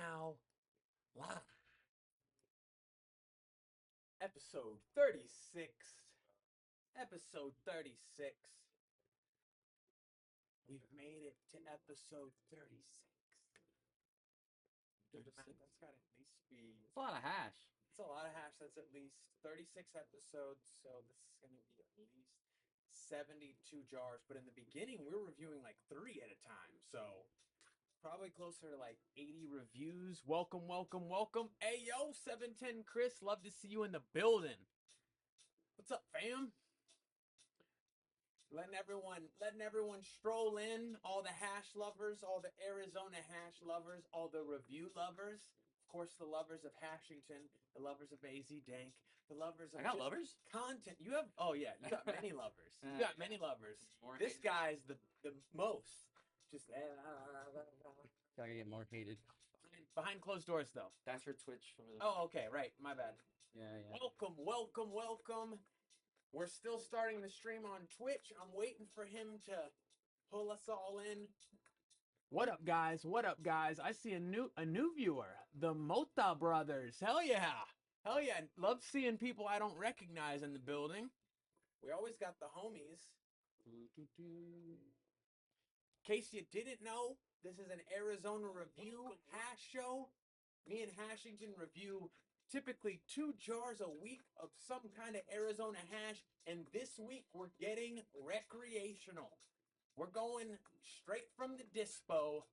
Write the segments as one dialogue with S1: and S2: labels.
S1: now live. Episode 36. Episode 36. We've made it to episode 36. That's got to at least be.
S2: It's a lot of hash.
S1: It's a lot of hash. That's at least 36 episodes. So this is going to be at least 72 jars. But in the beginning, we were reviewing like 3 at a time. So probably closer to like 80 reviews. Welcome, welcome, welcome. Hey, yo, 710 Chris. Love to see you in the building. What's up, fam? Letting everyone stroll in. All the hash lovers, all the Arizona hash lovers, all the review lovers. Of course, the lovers of Hashington, the lovers of AZ Dank, the lovers of
S2: I got lovers?
S1: content. You have, oh yeah, you got many lovers. You got many lovers. This guy's the most. Just
S2: Gotta get more hated.
S1: behind closed doors, though.
S2: That's for Twitch.
S1: Oh, okay, right. My bad.
S2: Yeah.
S1: Welcome, welcome, welcome. We're still starting the stream on Twitch. I'm waiting for him to pull us all in. What up, guys? What up, guys? I see a new viewer, the Mota brothers. Hell yeah. Hell yeah. Love seeing people I don't recognize in the building. We always got the homies. In case you didn't know, this is an Arizona review hash show. Me and Hashington review typically 2 jars a week of some kind of Arizona hash, and this week we're getting recreational. We're going straight from the dispo,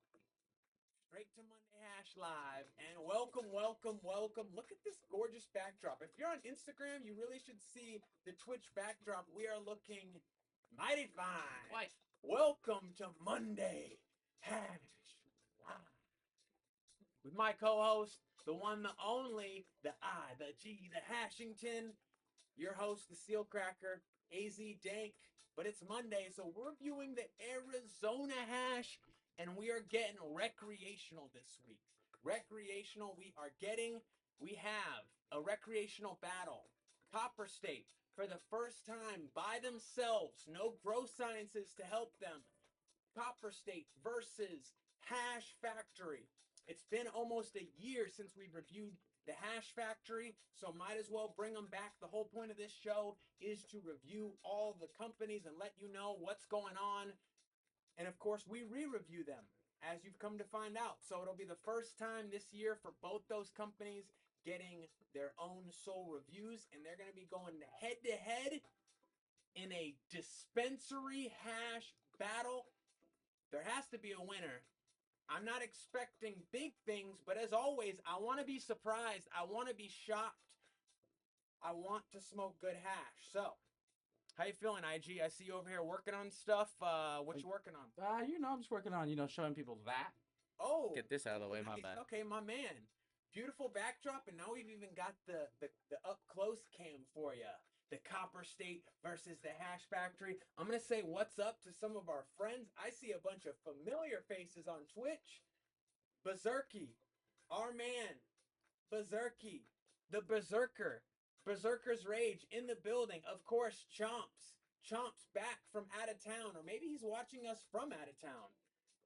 S1: straight to Monday Hash Live, and welcome, welcome, welcome. Look at this gorgeous backdrop. If you're on Instagram, you really should see the Twitch backdrop. We are looking mighty fine.
S2: Why?
S1: Welcome to Monday Hash Live. With my co-host, the one, the only, the I, the G, the Hashington, your host, the Seal Cracker, AZ Dank. But it's Monday, so we're viewing the Arizona hash, and we are getting recreational this week. Recreational, we have a recreational battle. Copper State, for the first time, by themselves, no grow sciences to help them. Copper State versus Hash Factory. It's been almost a year since we reviewed the Hash Factory, so might as well bring them back. The whole point of this show is to review all the companies and let you know what's going on. And of course, we re-review them, as you've come to find out. So it'll be the first time this year for both those companies getting their own sole reviews, and they're going to be going head-to-head in a dispensary hash battle. There has to be a winner. I'm not expecting big things, but as always, I want to be surprised. I want to be shocked. I want to smoke good hash. So, how you feeling, IG? I see you over here working on stuff. What you working on?
S2: I'm just working on, showing people that.
S1: Oh,
S2: Get this out of the way, my
S1: nice.
S2: bad.
S1: Okay, my man. Beautiful backdrop, and now we've even got the up close cam for you. The Copper State versus the Hash Factory. I'm going to say what's up to some of our friends. I see a bunch of familiar faces on Twitch. Berserky, our man, Berserky, the Berserker, Berserker's Rage in the building. Of course, Chomp's back from out of town, or maybe he's watching us from out of town.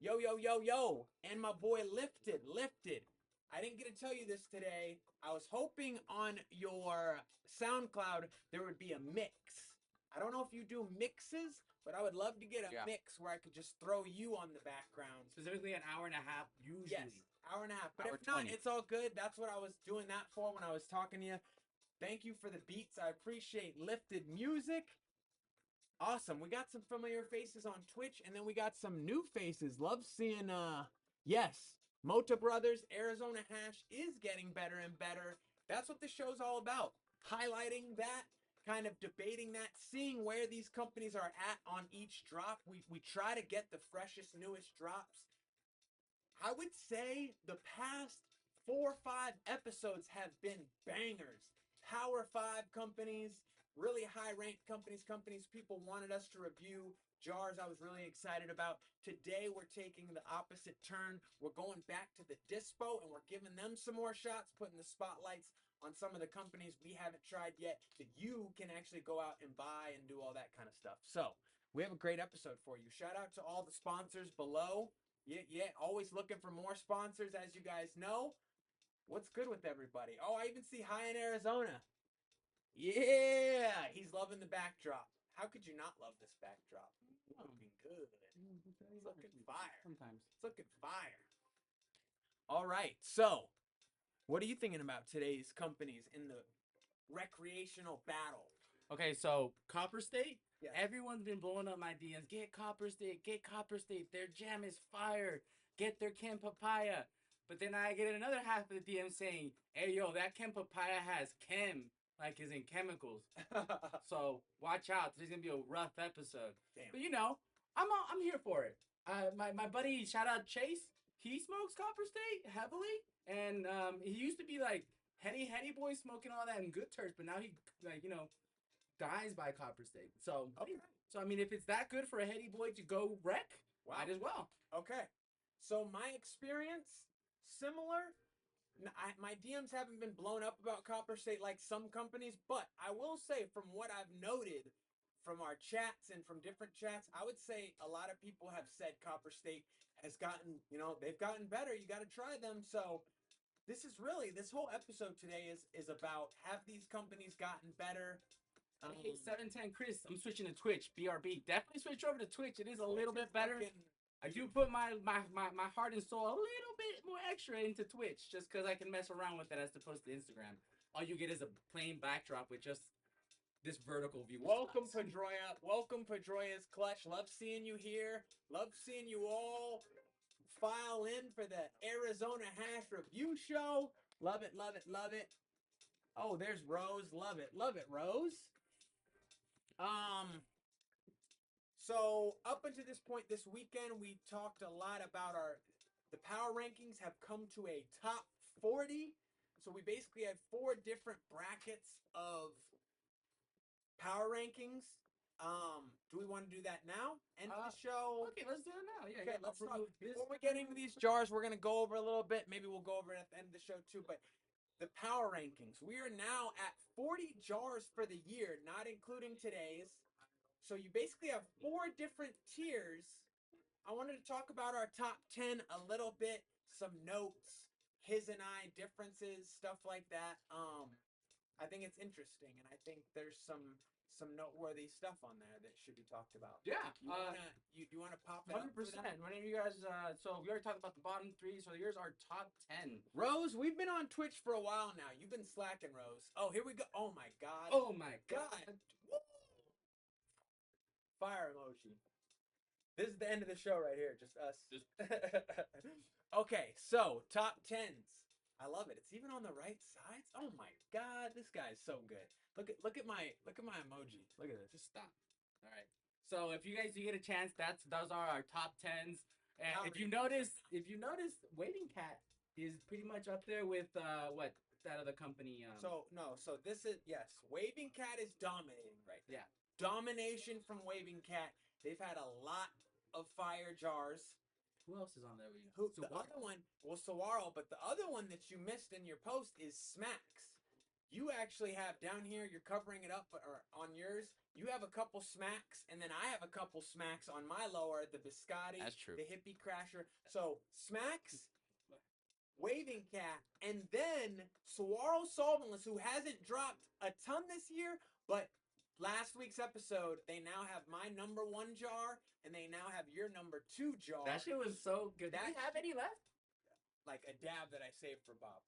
S1: Yo, yo, yo, yo, and my boy Lifted. I didn't get to tell you this today. I was hoping on your SoundCloud there would be a mix. I don't know if you do mixes, but I would love to get a mix where I could just throw you on the background.
S2: Specifically an hour and a half, usually.
S1: Yes, hour and a half. But
S2: Hour
S1: if not,
S2: 20.
S1: it's all good. That's what I was doing that for when I was talking to you. Thank you for the beats. I appreciate Lifted Music. Awesome. We got some familiar faces on Twitch, and then we got some new faces. Love seeing, yes, Mota Brothers, Arizona Hash is getting better and better. That's what the show's all about. Highlighting that, kind of debating that, seeing where these companies are at on each drop. We try to get the freshest, newest drops. I would say the past 4 or 5 episodes have been bangers. Power 5 companies, really high-ranked companies people wanted us to review. Jars I was really excited about. Today we're taking the opposite turn. We're going back to the dispo and we're giving them some more shots, putting the spotlights on some of the companies we haven't tried yet that you can actually go out and buy and do all that kind of stuff. So we have a great episode for you. Shout out to all the sponsors below. Yeah. Always looking for more sponsors, as you guys know. What's good with everybody? Oh, I even see High in Arizona. Yeah, he's loving the backdrop. How could you not love this backdrop? Looking good. It's looking fire.
S2: Sometimes.
S1: It's looking fire. All right, so what are you thinking about today's companies in the recreational battle?
S2: Okay, so Copper State.
S1: Yes.
S2: Everyone's been blowing up my DMs. Get Copper State. Get Copper State. Their jam is fire. Get their Chem Papaya. But then I get another half of the DM saying, "Hey, yo, that Chem Papaya has chem, like is in chemicals. So watch out. Today's gonna be a rough episode."
S1: Damn.
S2: But you know, I'm here for it. My buddy, shout out Chase. He smokes Copper State heavily, and he used to be like heady boy smoking all that and good turds, but now he dies by Copper State. So
S1: Okay.
S2: So I mean, if it's that good for a heady boy to go wreck,
S1: Wow.
S2: might as well.
S1: Okay. So my experience, similar. My DMs haven't been blown up about Copper State like some companies, but I will say from what I've noted from our chats and from different chats, I would say a lot of people have said Copper State has gotten, they've gotten better. You got to try them. So this whole episode today is about, have these companies gotten better?
S2: Hey, 710 Chris, I'm switching to Twitch. BRB, definitely switch over to Twitch. It is a little bit better. I do put my heart and soul a little bit more extra into Twitch just because I can mess around with it as opposed to Instagram. All you get is a plain backdrop with just this vertical view.
S1: Welcome, Pedroia. Welcome, Pedroia's Clutch. Love seeing you here. Love seeing you all file in for the Arizona Hash Review Show. Love it, love it, love it. Oh, there's Rose. Love it, Rose. So up until this point this weekend, we talked a lot about the power rankings have come to a top 40. So we basically had 4 different brackets of power rankings. Do we want to do that now? End of the show.
S2: Okay, let's do it now. Yeah.
S1: Okay, let's talk. Before we get into these jars, we're gonna go over a little bit. Maybe we'll go over it at the end of the show too. But the power rankings, we are now at 40 jars for the year, not including today's. So you basically have 4 different tiers. I wanted to talk about our top 10 a little bit, some notes, his and I differences, stuff like that. I think it's interesting, and I think there's some noteworthy stuff on there that should be talked about.
S2: Yeah.
S1: You wanna pop it
S2: 100%. Whenever you guys, so we already talked about the bottom 3, so here's our top 10.
S1: Rose, we've been on Twitch for a while now. You've been slacking, Rose. Oh, here we go. Oh my god.
S2: Oh my god.
S1: Woo! Fire emoji. This is the end of the show right here, just us. Okay, so top 10s. I love it. It's even on the right sides. Oh my god, this guy's so good. Look at my emoji. Look at this.
S2: Just stop. All right. So if you guys do get a chance, those are our top 10s. And if you notice, Waiting Cat is pretty much up there with what that other company.
S1: So this is, yes, Waving Cat is dominating right now.
S2: Yeah.
S1: Domination from Waving Cat. They've had a lot of fire jars.
S2: Who else is on there?
S1: The other one, well, Saguaro, but the other one that you missed in your post is Smacks. You actually have down here, you're covering it up, or on yours, you have a couple Smacks, and then I have a couple Smacks on my lower, the Biscotti,
S2: That's true.
S1: the Hippie Crasher. So Smacks, Waving Cat, and then Saguaro Solventless, who hasn't dropped a ton this year, but last week's episode, they now have my number 1 jar, and they now have your number 2 jar.
S2: That shit was so good. Do you have any left?
S1: Like a dab that I saved for Bob.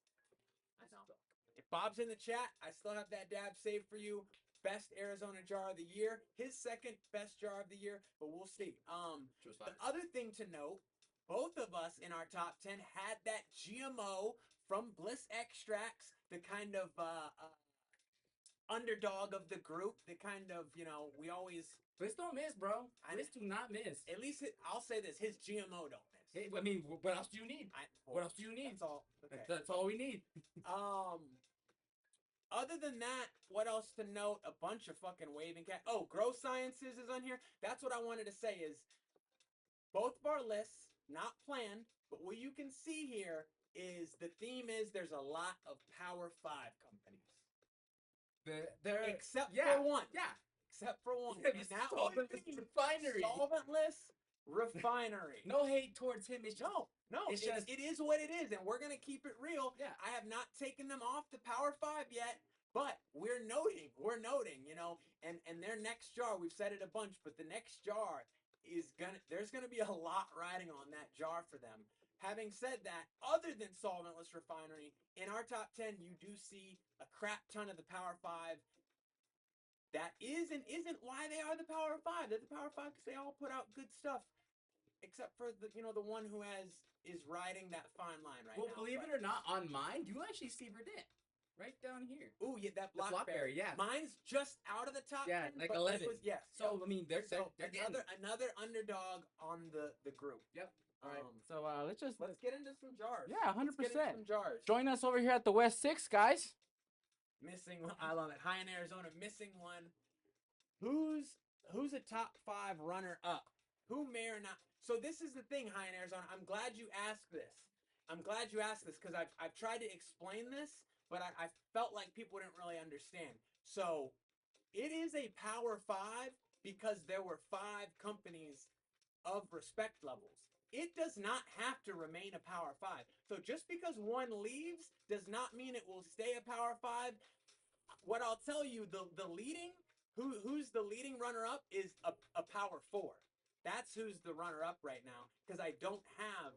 S1: I know. If Bob's in the chat, I still have that dab saved for you. Best Arizona jar of the year. His second best jar of the year, but we'll see. The other thing to note, both of us in our top 10 had that GMO from Bliss Extracts, the kind of underdog of the group, the kind of, we always...
S2: Bliss don't miss, bro. Bliss do not miss.
S1: At least, I'll say this, his GMO don't miss.
S2: I mean, what else do you need? What else do you need?
S1: That's all. Okay.
S2: That's all we need.
S1: Other than that, what else to note? A bunch of fucking Waving Cat. Oh, Grow Sciences is on here. That's what I wanted to say is, both of our lists, not planned, but what you can see here is the theme is there's a lot of Power 5 companies. Except for one.
S2: Yeah.
S1: Except for one.
S2: Yeah,
S1: And that
S2: Solventless Refinery.
S1: Solventless Refinery.
S2: No hate towards him. It's just,
S1: No,
S2: it's just
S1: it is what it is, and we're gonna keep it real.
S2: Yeah.
S1: I have not taken them off the Power 5 yet, but we're noting, you know, and their next jar, we've said it a bunch, but the next jar there's gonna be a lot riding on that jar for them. Having said that, other than solventless refinery, in our top 10, you do see a crap ton of the Power 5. That is and isn't why they are the Power 5. They're the Power 5 because they all put out good stuff, except for the the one who is riding that fine line right now.
S2: Well, believe it or not, on mine, you actually see Verdant right down here.
S1: Ooh, yeah, that
S2: Blockberry, yeah.
S1: Mine's just out of the top 10,
S2: like
S1: but
S2: 11.
S1: Yes.
S2: So I mean, they're
S1: another underdog on the group.
S2: Yep. All right. So let's
S1: get into some jars.
S2: Yeah, 100%.
S1: Some jars.
S2: Join us over here at the West 6, guys.
S1: Missing one. I love it. High in Arizona, missing one. Who's a top 5 runner up? Who may or not. So this is the thing, High in Arizona. I'm glad you asked this. Because I've tried to explain this, but I felt like people didn't really understand. So it is a Power 5 because there were 5 companies of respect levels. It does not have to remain a Power 5. So just because one leaves does not mean it will stay a Power 5. What I'll tell you, the leading, who's the leading runner-up is a Power 4. That's who's the runner-up right now, because I don't have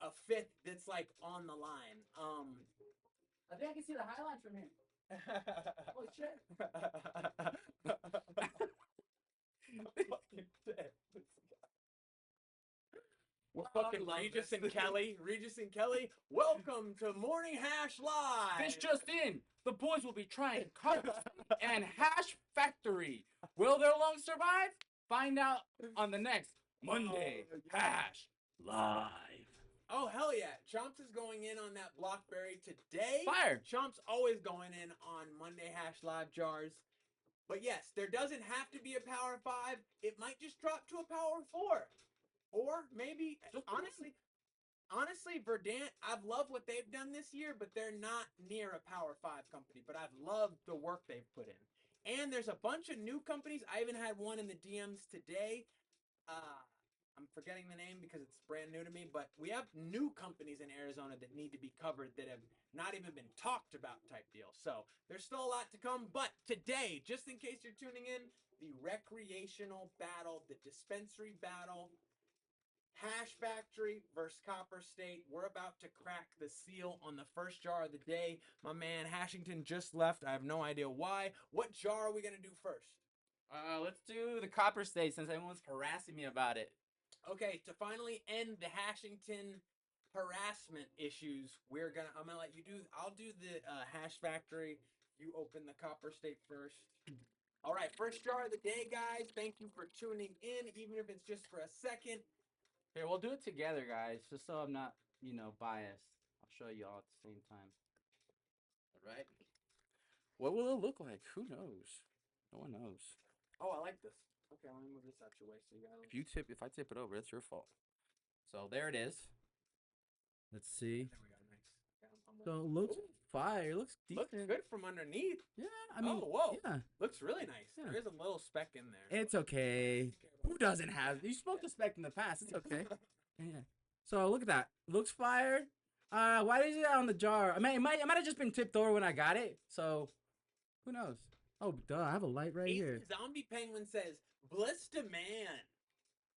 S1: a 5th that's like on the line.
S2: I think I can see the highlights from here. Holy shit.
S1: We're fucking Regis and Kelly. Welcome to Morning Hash Live.
S2: This just in. The boys will be trying Carpet and Hash Factory. Will their lungs survive? Find out on the next Monday Hash Live.
S1: Oh, hell yeah. Chomps is going in on that Blockberry today.
S2: Fire.
S1: Chomps always going in on Monday Hash Live jars. But yes, there doesn't have to be a Power 5. It might just drop to a Power 4. Or maybe, honestly, Verdant, I've loved what they've done this year, but they're not near a Power 5 company. But I've loved the work they've put in. And there's a bunch of new companies. I even had one in the DMs today. I'm forgetting the name because it's brand new to me. But we have new companies in Arizona that need to be covered that have not even been talked about type deal. So there's still a lot to come. But today, just in case you're tuning in, the recreational battle, the dispensary battle, Hash Factory versus Copper State. We're about to crack the seal on the first jar of the day. My man Hashington just left. I have no idea why. What jar are we going to do first?
S2: Let's do the Copper State since everyone's harassing me about it.
S1: Okay, to finally end the Hashington harassment issues, I'm gonna let you do. I'll do the Hash Factory. You open the Copper State first. All right, first jar of the day, guys. Thank you for tuning in, even if it's just for a second.
S2: Here, we'll do it together, guys, just so I'm not, biased. I'll show you all at the same time. All right. What will it look like? Who knows? No one knows.
S1: Oh, I like this. Okay, let me move this out your way so you got.
S2: If I tip it over, it's your fault. So there it is. Let's see.
S1: There we go. Nice.
S2: So it looks fire. It looks decent.
S1: Looks good from underneath.
S2: Yeah, I mean.
S1: Oh, whoa.
S2: Yeah.
S1: Looks really nice. Yeah. There is a little speck in there.
S2: It's okay. Who doesn't have? You smoked a speck in the past. It's okay. Yeah. So look at that. Looks fire. Why is it on the jar? I mean, it might have just been tipped over when I got it. So, who knows? Oh, duh. I have a light right here.
S1: Zombie Penguin says, Blista Man.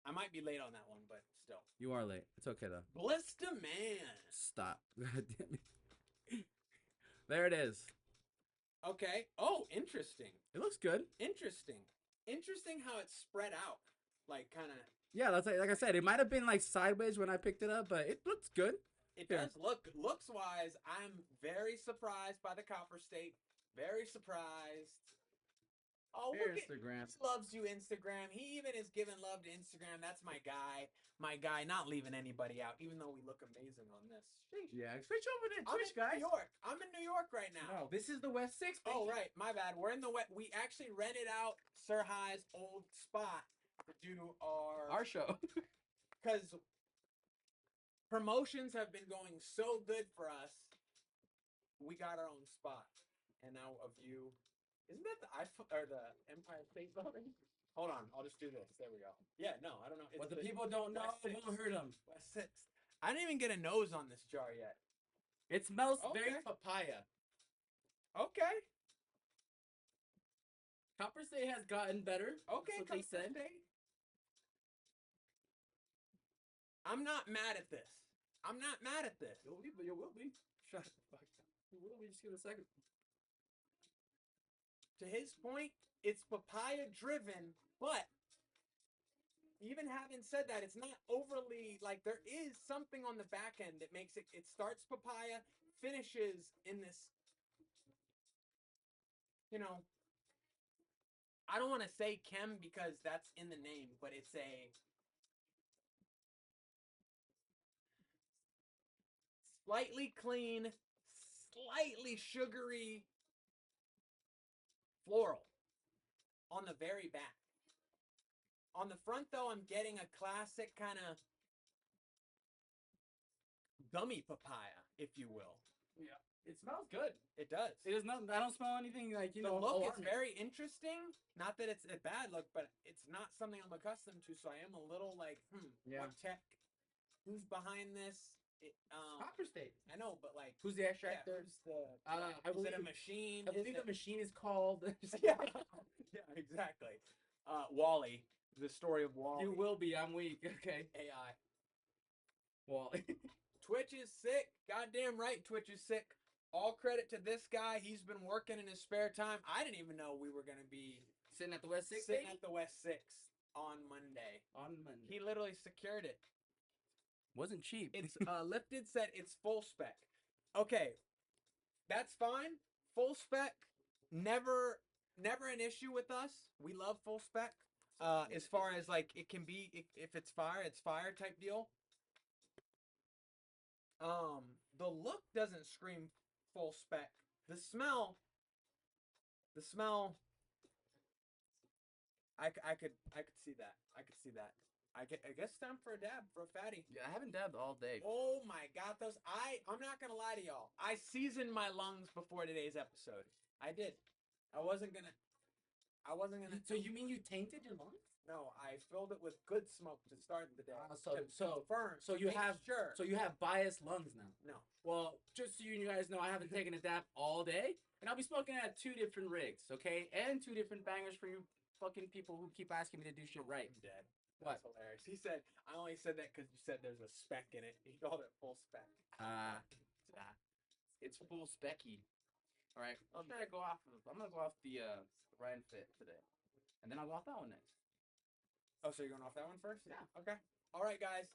S1: I might be late on that one, but still.
S2: You are late. It's okay, though.
S1: Blista Man.
S2: Stop. God damn it. There it is.
S1: Okay. Oh, interesting.
S2: It looks good.
S1: Interesting how it's spread out. Like, kind of.
S2: Yeah, that's like I said, it might have been like sideways when I picked it up, but it looks good.
S1: It does look. Looks-wise, I'm very surprised by the Copper State. Very surprised. Oh, look
S2: Instagram.
S1: He loves you, Instagram. He even is giving love to Instagram. That's my guy. My guy, not leaving anybody out, even though we look amazing on this. Sheesh.
S2: Yeah, switch over to Twitch, guys.
S1: I'm in New York right now.
S2: No, this is the West 6.
S1: Oh, right. My bad. We're in the West. We actually rented out Sir High's old spot to do our
S2: show.
S1: Because promotions have been going so good for us. We got our own spot. And now a view. Isn't that the Empire State Building? Hold on, I'll just do this. There we go. Yeah, no, I don't know. It's
S2: What the people don't know won't hurt them.
S1: West 6th. I didn't even get a nose on this jar yet.
S2: It smells
S1: Okay.
S2: very papaya.
S1: Okay.
S2: Copper State has gotten better.
S1: Okay,
S2: That's what they said.
S1: State. I'm not mad at this. I'm not mad at this.
S2: You will be, but you will be.
S1: Shut the fuck up.
S2: You will be. Just give it a second.
S1: To his point, it's papaya driven, but even having said that, it's not overly, like, there is something on the back end that makes it starts papaya, finishes in this, you know, I don't want to say Chem because that's in the name, but it's a slightly clean, slightly sugary floral on the very back. On the front, though, I'm getting a classic kind of gummy papaya, if you will.
S2: Yeah. It smells good.
S1: It does.
S2: It is not. I don't smell anything like
S1: The look is very interesting. Not that it's a bad look, but it's not something I'm accustomed to. So I am a little like,
S2: Yeah.
S1: What tech? Who's behind this?
S2: Copper State.
S1: I know, but like,
S2: Who's the extractor?
S1: who's the?
S2: I
S1: is
S2: believe
S1: it a machine?
S2: I believe the machine is called.
S1: yeah, yeah, exactly. Wally. The story of Wally.
S2: You will be. I'm weak. Okay.
S1: AI.
S2: Wally.
S1: Twitch is sick. Goddamn right, Twitch is sick. All credit to this guy. He's been working in his spare time. I didn't even know we were gonna be
S2: Sitting at the West 6.
S1: sitting at the West 6 on Monday.
S2: On Monday.
S1: He literally secured it.
S2: Wasn't cheap.
S1: It's Lifted said it's full spec. Okay, that's fine. Full spec, never an issue with us. We love full spec. As far as like it can be, if it's fire type deal. The look doesn't scream full spec. The smell. I could see that. I guess it's time for a dab, for a fatty.
S2: Yeah, I haven't dabbed all day.
S1: Oh my god, I'm not gonna lie to y'all. I seasoned my lungs before today's episode. I did. I wasn't gonna.
S2: So you mean you tainted your lungs?
S1: No, I filled it with good smoke to start the day.
S2: So you have biased lungs now.
S1: No.
S2: Well, just so you guys know, I haven't taken a dab all day, and I'll be smoking at 2 different rigs, okay, and 2 different bangers for you fucking people who keep asking me to do shit right.
S1: I'm dead.
S2: What?
S1: That's hilarious. He said, I only said that because you said there's a spec in it. He called it full spec.
S2: It's full specky. All right, I'm gonna go off the Ryan Fit today, and then I'll go off that one next.
S1: Oh, so you're going off that one first?
S2: Yeah.
S1: Okay. All right, guys.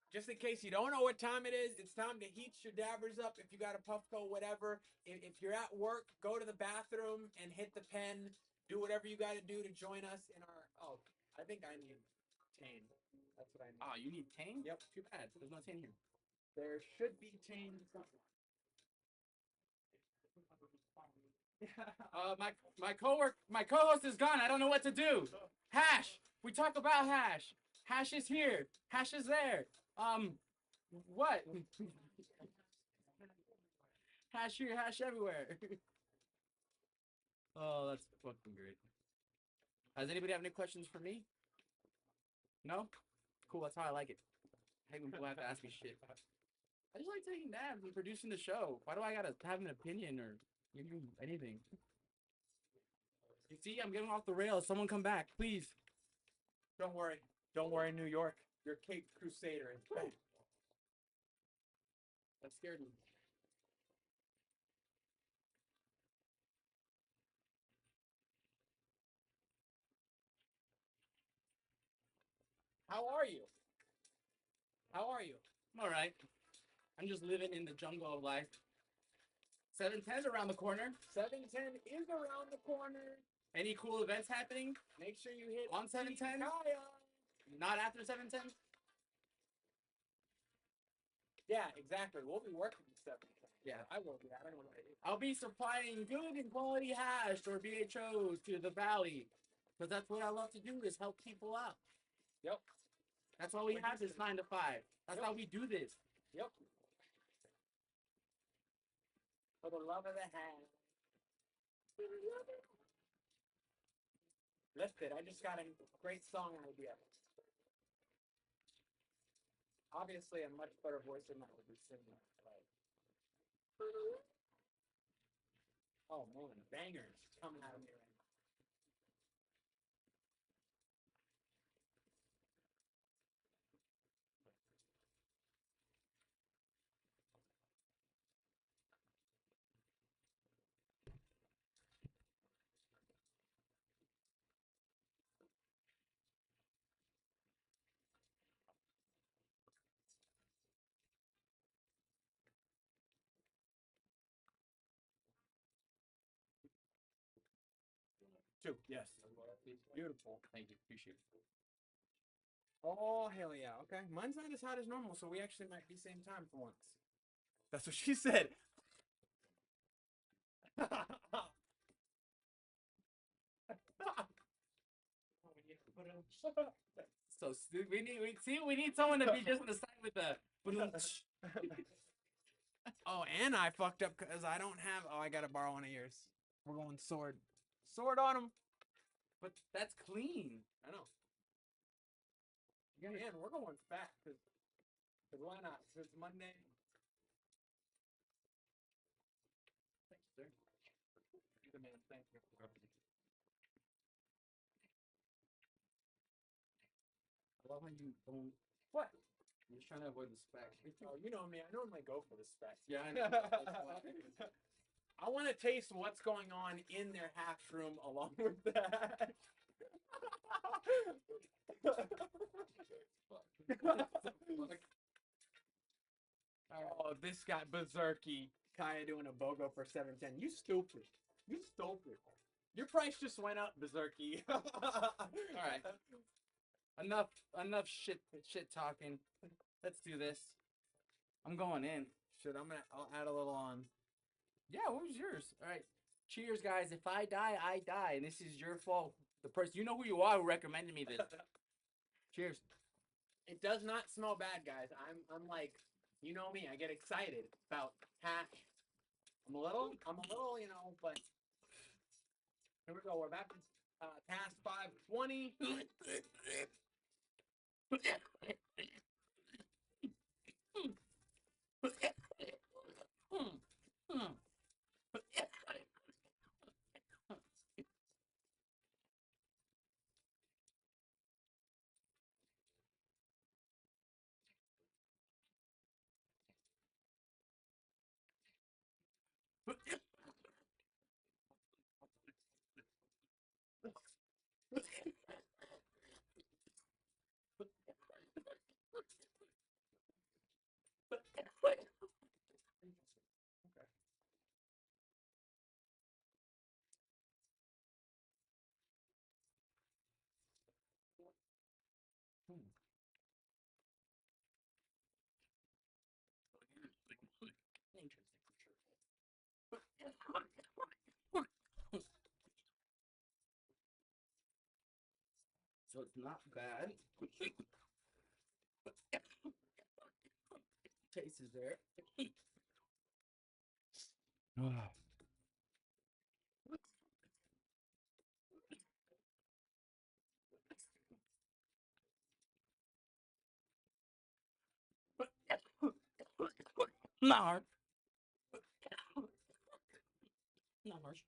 S1: Just in case you don't know what time it is, it's time to heat your dabbers up. If you got a Puffco, whatever. If you're at work, go to the bathroom and hit the pen. Do whatever you got to do to join us in our. Oh, I think I need Tane. That's what I need.
S2: Oh, you need Tane?
S1: Yep.
S2: Too bad. There's no Tane here.
S1: There should be Tane somewhere.
S2: My co-host is gone. I don't know what to do. Hash. We talk about Hash. Hash is here. Hash is there. What? Hash here. Hash everywhere. Oh, that's fucking great. Does anybody have any questions for me? No? Cool. That's how I like it. I hate when people have to ask me shit. I just like taking dabs and producing the show. Why do I gotta have an opinion or give you anything? You see, I'm getting off the rails. Someone come back, please.
S1: Don't worry. Don't worry, New York. Your Cape Crusader is back.
S2: That scared me.
S1: How are you? How are you?
S2: I'm all right. I'm just living in the jungle of life. 710's around the corner.
S1: 710 is around the corner.
S2: Any cool events happening?
S1: Make sure you hit
S2: on 710. Not after 710.
S1: Yeah, exactly. We'll be working with 710.
S2: Yeah,
S1: I will be. I don't know what it is.
S2: I'll be supplying good and quality hash or BHOs to the valley, because that's what I love to do is help people out.
S1: Yep.
S2: That's why we have this 9 to 5. That's how we do this.
S1: Yep. For the love of the hash. lifted. I just got a great song idea. Obviously, a much better voice than that would be singing. Like, oh man, bangers coming out of me right now. Two, yes. Beautiful.
S2: Thank you. Appreciate it.
S1: Oh, hell yeah. Okay. Mine's not as hot as normal, so we actually might be same time for once. That's what she said.
S2: So we need someone to be just on the side with the.
S1: Oh, and I fucked up because I don't have. Oh, I gotta borrow one of yours. We're going sword. Sword on him.
S2: But that's clean.
S1: I know. Again, we're going fat because why not? Because it's Monday. Thank you, sir. You're the man. Thank you.
S2: I love how you don't.
S1: What?
S2: You're just trying to avoid the specs.
S1: Oh, you know me. I normally go for the specs.
S2: Yeah, I know.
S1: I want to taste what's going on in their hash room along with that. Oh, this got berserky. Kaya doing a BOGO for 710. You stupid. You stupid. Your price just went up, berserky.
S2: All right. Enough shit talking. Let's do this. I'm going in.
S1: Shit, I'll add a little on.
S2: Yeah, what was yours? All right. Cheers, guys. If I die, I die, and this is your fault. The person, you know who you are, who recommended me this. Cheers.
S1: It does not smell bad, guys. I'm like, you know me. I get excited about hash. I'm a little, but here we go. We're back to past 520.
S2: So it's not bad. Taste is there. Not hard. Not harsh.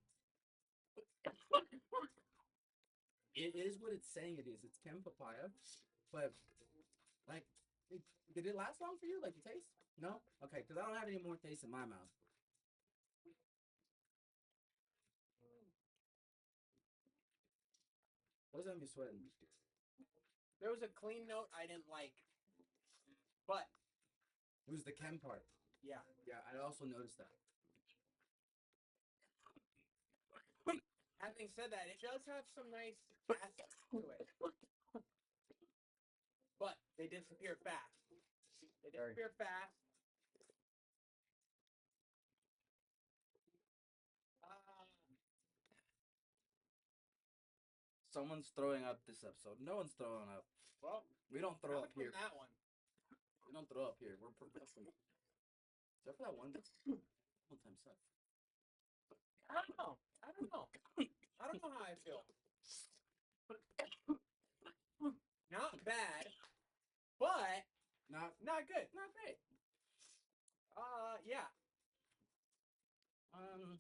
S2: It is what it's saying it is. It's Chem Papaya, but like, did it last long for you? Like the taste? No. Okay, because I don't have any more taste in my mouth. What does that mean sweating?
S1: There was a clean note I didn't like, but
S2: It was the Chem part.
S1: yeah.
S2: Yeah, I also noticed that.
S1: Having said that, it does have some nice acids to it, but they disappear fast. They disappear fast.
S2: Someone's throwing up this episode. No one's throwing up.
S1: Well,
S2: We don't throw up here.
S1: that one.
S2: We don't throw up here. We're professional. Except for that one time suck.
S1: I don't know. I don't know how I feel. bad, but not good.
S2: Not great.
S1: Yeah.
S2: Um,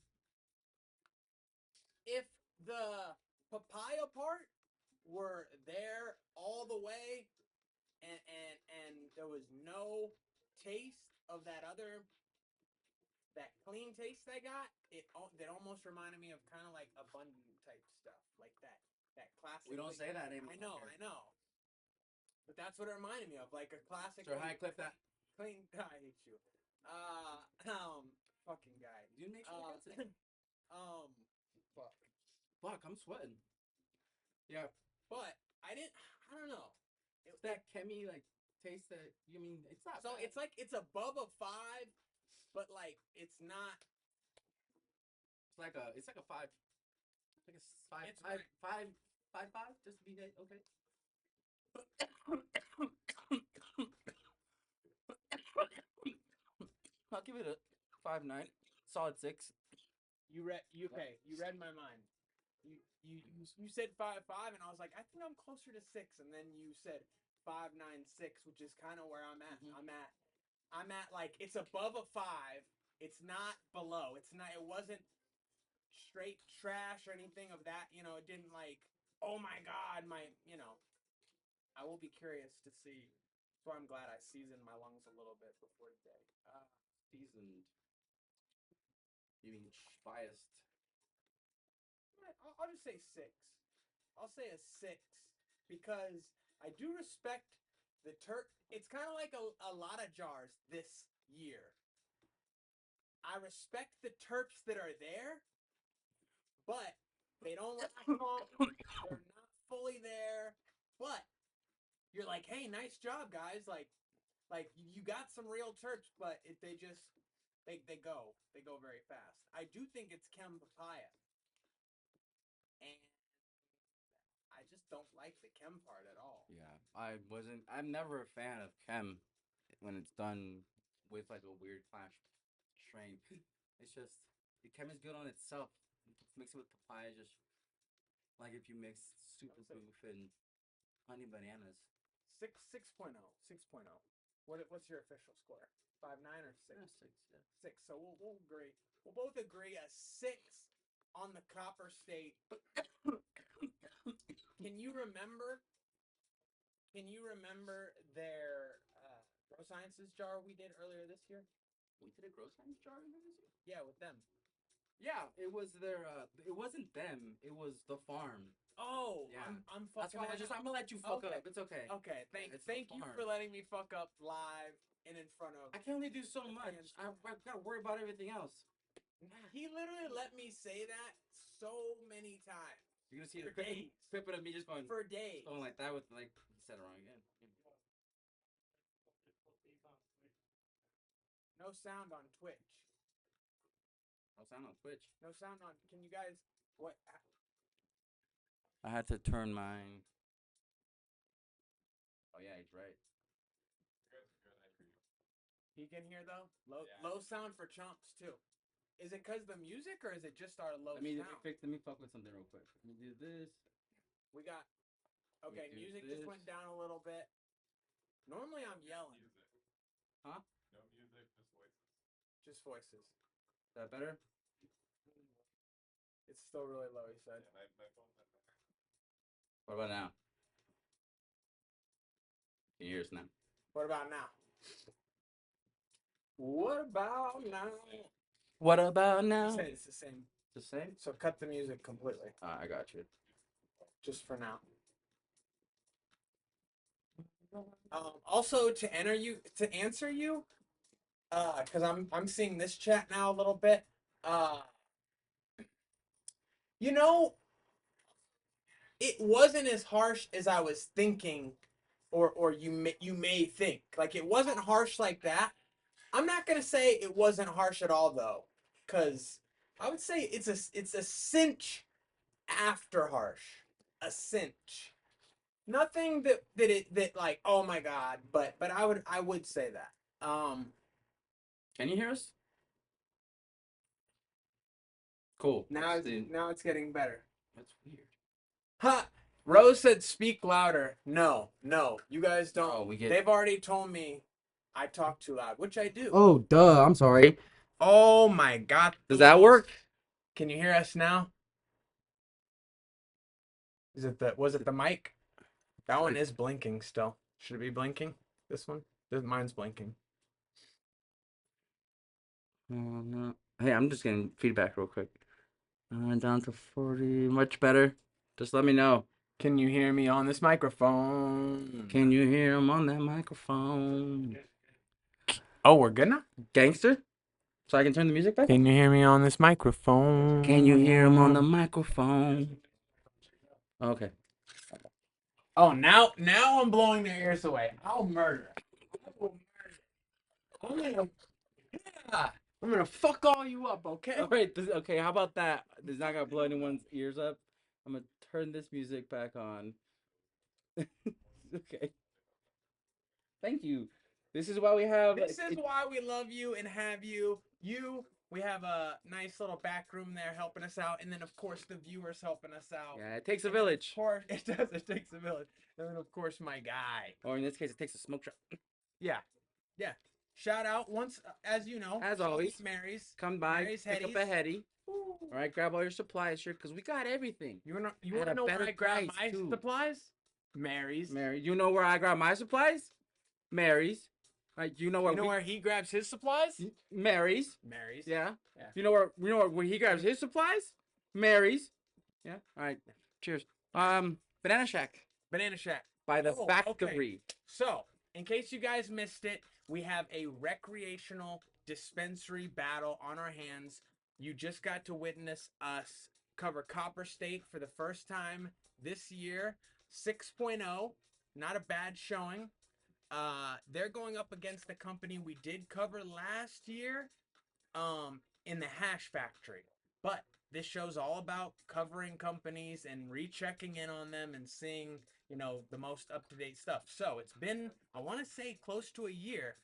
S1: If the papaya part were there all the way, and there was no taste of that clean taste I got, that almost reminded me of kind of like abundant type stuff, like that classic.
S2: we don't say that anymore.
S1: I know. But that's what it reminded me of, like a classic.
S2: Sir, high clip that.
S1: Clean. I hate you. Fucking guy.
S2: You make sure it gets it.
S1: Fuck.
S2: Fuck, I'm sweating. Yeah.
S1: But I don't know.
S2: It's that chemi like taste that you mean it's not.
S1: So
S2: bad.
S1: it's like it's above a 5, but like it's not.
S2: It's like a 5. It's like a 5.
S1: It's
S2: five, 5, just to be okay. I'll give it a 5.9, solid 6.
S1: You read my mind. You said 5.5, and I was like, I think I'm closer to 6, and then you said 5.96, which is kind of where I'm at.
S2: Mm-hmm.
S1: I'm at like it's above a 5. It's not below. It's not. It wasn't straight trash or anything of that. You know, it didn't like. Oh my God, I will be curious to see. So I'm glad I seasoned my lungs a little bit before today.
S2: Seasoned. You mean biased?
S1: I'll just say 6. I'll say a 6 because I do respect the It's kind of like a lot of jars this year. I respect the terps that are there, but they don't last long. They're not fully there, but you're like, hey, nice job, guys. Like you got some real terps, but they go very fast. I do think it's Chem Papaya, and I just don't like the Chem part at all.
S2: Yeah, I'm never a fan of Chem when it's done with like a weird clash strain. It's just the Chem is good on itself. Mix it with papaya, just like if you mix super boof and honey bananas.
S1: 6.0. What's your official score? 5.9 or 6?
S2: Yeah, 6. Yeah.
S1: 6. So we'll agree. We'll both agree a 6 on the Copper State. Can you remember their Grow Sciences jar we did earlier this year?
S2: We did a Grow Science jar this year?
S1: Yeah, with them.
S2: Yeah, it was their. It wasn't them. It was the farm.
S1: Oh,
S2: yeah.
S1: I'm
S2: That's
S1: fucking.
S2: why I'm gonna let you fuck up. It's okay.
S1: Okay, thank you for letting me fuck up live and in front of.
S2: I can only do so much. I've got to worry about everything else.
S1: He literally let me say that so many times.
S2: You're gonna see the clip of me just going
S1: for days,
S2: going like that with like he said it wrong again.
S1: No sound on Twitch.
S2: No sound on Twitch.
S1: No sound on. Can you guys what?
S2: I had to turn mine. Oh yeah, he's right.
S1: He can hear though. Low sound for chumps too. Is it because the music or is it just our low sound?
S2: Let me fuck with something real quick. Let me do this.
S1: We got. Okay, music just went down a little bit. Normally I'm yelling.
S2: Huh?
S3: No music, just voices.
S1: Just voices.
S2: Is that better?
S1: It's still really low, he said.
S3: Yeah, my phone's not better.
S2: What about now? Can you hear us now?
S1: What about now? What about now?
S2: What about now?
S1: It's the same.
S2: The same?
S1: So cut the music completely.
S2: I got you.
S1: Just for now. Also to answer you, because I'm seeing this chat now a little bit. You know, it wasn't as harsh as I was thinking, or you may think. Like it wasn't harsh like that. I'm not gonna say it wasn't harsh at all though, because I would say it's a cinch after harsh, a cinch. Nothing that like oh my god, but I would say that.
S2: Can you hear us? Cool.
S1: Now it's getting better.
S2: That's weird.
S1: Ha! Rose said speak louder. No, you guys don't.
S2: Oh, we get.
S1: They've already told me I talk too loud, which I do.
S2: Oh, duh. I'm sorry.
S1: Oh my God.
S2: Does that work?
S1: Can you hear us now? Was it the mic? That one is blinking still. Should it be blinking? This one? Mine's blinking.
S2: No. Hey, I'm just getting feedback real quick. Down to 40. Much better. Just let me know.
S1: Can you hear me on this microphone?
S2: Can you hear him on that microphone?
S1: Oh, we're good now?
S2: Gangster? So I can turn the music back?
S1: Can you hear me on this microphone?
S2: Can you hear him on the microphone? Okay.
S1: Oh, now I'm blowing their ears away. I'll murder. I'm gonna fuck all you up, okay?
S2: All right. Okay, how about that? This is not going to blow anyone's ears up. I'm going to turn this music back on. Okay. Thank you. This is why we have.
S1: This is why we love you and have you. We have a nice little back room there helping us out, and then of course the viewers helping us out.
S2: Yeah, it takes a village.
S1: Of course, it does. It takes a village. And then of course my guy.
S2: Or in this case, it takes a smoke shop.
S1: Yeah. Shout out once, as you know.
S2: As always,
S1: Mary's.
S2: come by,
S1: Mary's
S2: pick up a heady. All right, grab all your supplies here because we got everything.
S1: You wanna
S2: At a
S1: know where
S2: better
S1: I grab
S2: price,
S1: my
S2: too.
S1: supplies? Mary's.
S2: Mary, you know where I grab my supplies? Mary's. Right, you know
S1: where he grabs his supplies?
S2: Mary's.
S1: Mary's.
S2: Yeah.
S1: Yeah.
S2: You know where he grabs his supplies? Mary's. Yeah. All right. Cheers. Banana Shack.
S1: Banana Shack.
S2: By the
S1: Okay.
S2: factory.
S1: So, in case you guys missed it, we have a recreational dispensary battle on our hands. You just got to witness us cover Copper State for the first time this year. 6.0. Not a bad showing. They're going up against the company we did cover last year in the Hash Factory. But this show's all about covering companies and rechecking in on them and seeing, the most up-to-date stuff. So it's been, I want to say, close to a year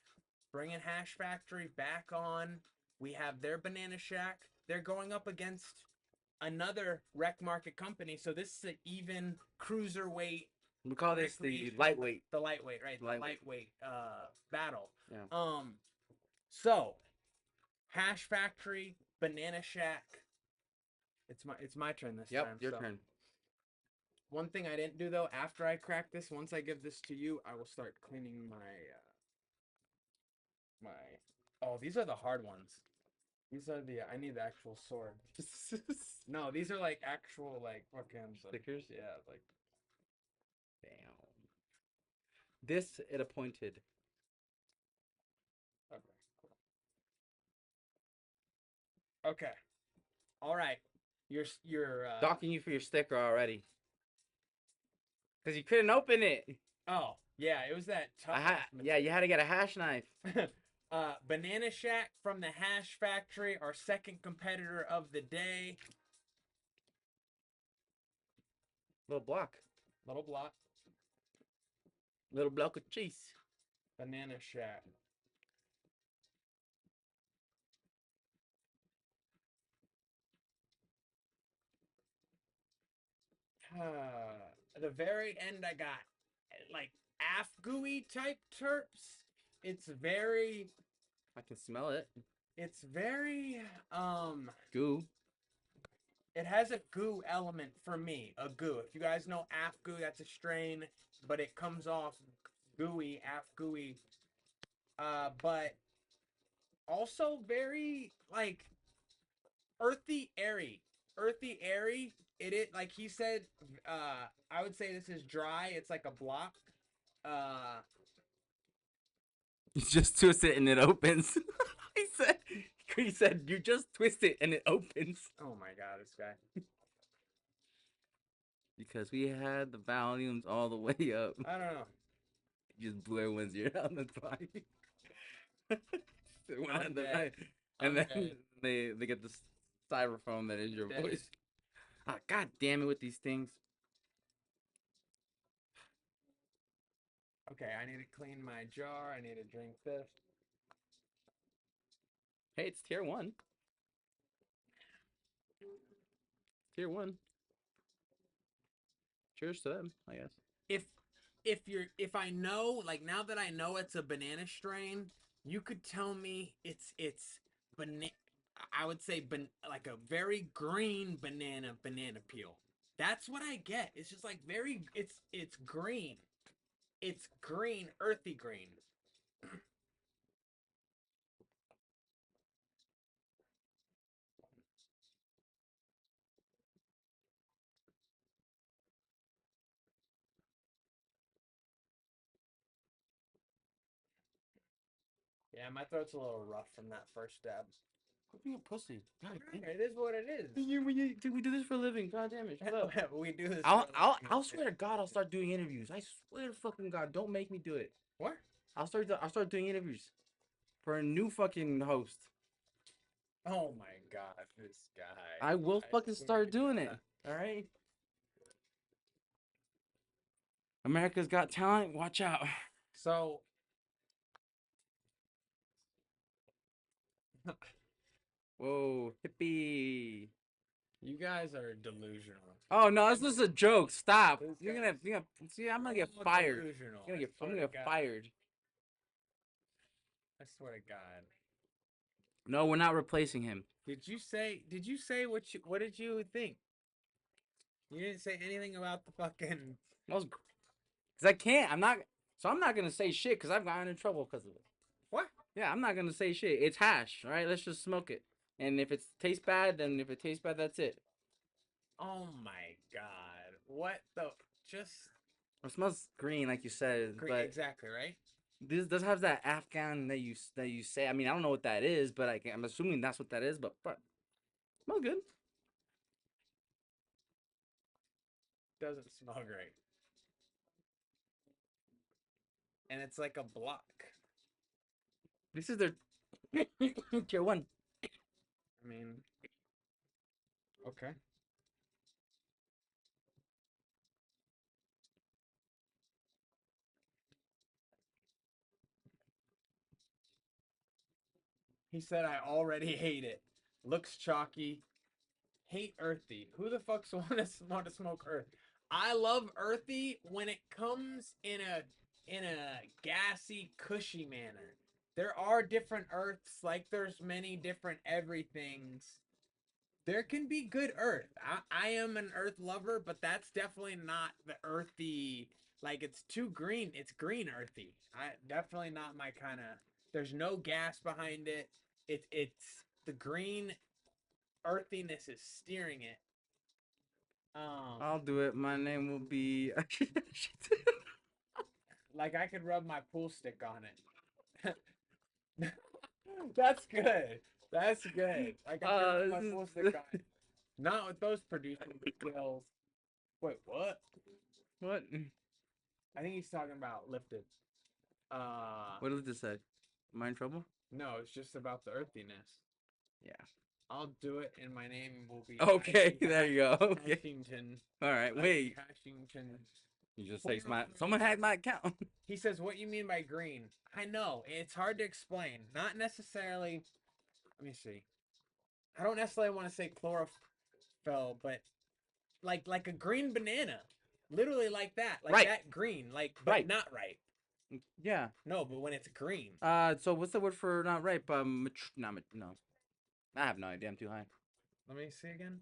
S1: bringing Hash Factory back on. We have their Banana Shack. They're going up against another rec market company. So this is an even cruiserweight.
S2: We call this the lightweight.
S1: The lightweight, right? The lightweight battle.
S2: Yeah.
S1: So Hash Factory, Banana Shack. It's my turn this time.
S2: Yep, your turn.
S1: One thing I didn't do though, after I crack this, once I give this to you, I will start cleaning my Oh, these are the hard ones. These are I need the actual sword. No, these are like actual fucking
S2: stickers.
S1: Yeah, like.
S2: Damn. This it appointed.
S1: Okay. All right. You're
S2: docking you for your sticker already. Cause you couldn't open it.
S1: Oh yeah, it was that tough.
S2: Yeah, you had to get a hash knife.
S1: Banana Shack from the Hash Factory, our second competitor of the day.
S2: Little block.
S1: Little
S2: block of cheese.
S1: Banana Shack. At the very end, I got like afgooey type terps. It's very.
S2: I can smell it.
S1: It's very
S2: goo.
S1: It has a goo element for me. A goo. If you guys know afgoo, that's a strain, but it comes off gooey, afgooey. But also very like earthy, airy. Earthy, airy. Like he said, I would say this is dry. It's like a block.
S2: You just twist it and it opens. he said you just twist it and it opens.
S1: Oh my god, this guy.
S2: Because we had the volumes all the way up.
S1: I don't know.
S2: You just blew everyone's ear out. That's fine. And then they get the styrofoam that is your voice. Ah, god damn it with these things.
S1: Okay, I need to clean my jar. I need to drink this.
S2: Hey, it's tier 1. Tier 1. cheers to them, I guess.
S1: If I know, like, now that I know it's a banana strain, you could tell me it's banana. I would say like a very green banana peel. That's what I get. It's just like very. It's green. It's green, earthy green. Yeah, my throat's a little rough from that first dab.
S2: Quit being a pussy. God damn
S1: It is what it is.
S2: Dude, we do this for a living. God damn it. Shut up.
S1: We do this.
S2: I'll swear to God, I'll start doing interviews. I swear to fucking God, don't make me do it.
S1: What?
S2: I'll start doing interviews for a new fucking host.
S1: Oh my God, this guy.
S2: I will fucking
S1: swear
S2: start
S1: to
S2: doing it.
S1: God.
S2: All right. America's Got Talent. Watch out.
S1: So
S2: Whoa, hippie.
S1: you guys are delusional.
S2: Oh no, this was a joke. Stop.
S1: This
S2: You're
S1: guy's
S2: gonna see. I'm gonna get
S1: so
S2: fired.
S1: delusional.
S2: I'm
S1: I swear
S2: gonna
S1: to
S2: get
S1: God.
S2: fired.
S1: I swear to God.
S2: No, we're not replacing him.
S1: Did you say what did you think? You didn't say anything about the fucking
S2: That was because I can't. I'm not. So I'm not gonna say shit because I've gotten in trouble because of it.
S1: what?
S2: Yeah, I'm not gonna say shit. It's hash. All right, let's just smoke it. And if it tastes bad, then if it tastes bad, that's it.
S1: Oh my God. What the just
S2: It smells green, like you said,
S1: green,
S2: but
S1: exactly, right?
S2: this does have that Afghan that you say. I mean, I don't know what that is, but I'm assuming that's what that is. But smells good.
S1: Doesn't smell great. And it's like a block.
S2: This is their tier one.
S1: I mean, okay. He said I already hate it. Looks chalky. Hate earthy. Who the fuck's want to smoke earth? I love earthy when it comes in a gassy, cushy manner. There are different earths, like there's many different everythings. There can be good earth. I am an earth lover, but that's definitely not the earthy. Like it's too green. It's green earthy. I definitely not my kind of. There's no gas behind it. It's the green earthiness is steering it.
S2: I'll do it. My name will be.
S1: Like I could rub my pool stick on it. That's good. That's good. Like I could rub my pool stick on it. Not with those producing skills. Wait, what?
S2: What?
S1: I think he's talking about lifted.
S2: What did this say? Am I in trouble?
S1: No, it's just about the earthiness.
S2: Yeah.
S1: I'll do it, and my name will be.
S2: Okay, there you go. Okay.
S1: Hashington.
S2: All right, wait.
S1: Hashington.
S2: You just say my. Someone hacked my account.
S1: He says, "What you mean by green?" I know it's hard to explain. Not necessarily. Let me see. I don't necessarily want to say chlorophyll, but like a green banana, literally like that, like
S2: Right.
S1: that green, like but
S2: Right.
S1: not right.
S2: Yeah.
S1: No, but when it's green.
S2: So what's the word for not ripe? No. I have no idea. I'm too high.
S1: Let me see again.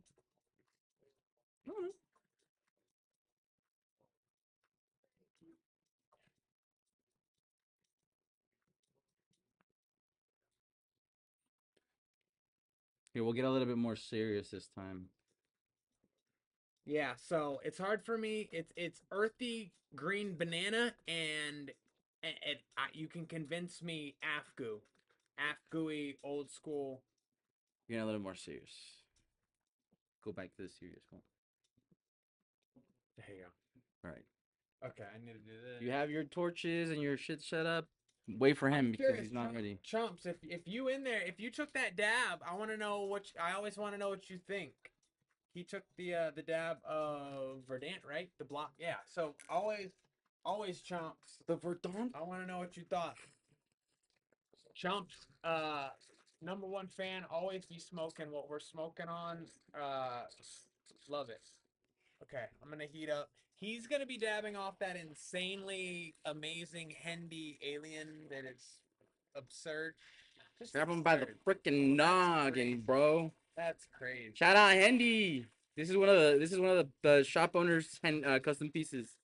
S2: Here, we'll get a little bit more serious this time.
S1: Yeah, so it's hard for me. It's earthy green banana, and you can convince me afgooey old school.
S2: Getting a little more serious. Go back to the serious one.
S1: There you
S2: All right.
S1: go. Okay, I need to do this.
S2: You have your torches and your shit set up. Wait for him because he's not ready.
S1: Chumps, if you in there, if you took that dab, I want to know I always want to know what you think. He took the dab of Verdant, right? The block, yeah. So always chumps.
S2: The Verdant?
S1: I want to know what you thought. Chumps, #1 fan. Always be smoking what we're smoking on. Love it. Okay, I'm gonna heat up He's gonna be dabbing off that insanely amazing Hendy alien that is absurd. Just
S2: Grab him by the
S1: absurd.
S2: freaking
S1: That's crazy.
S2: noggin, bro.
S1: That's crazy.
S2: Shout out Hendy. This is one of the shop owners and custom pieces.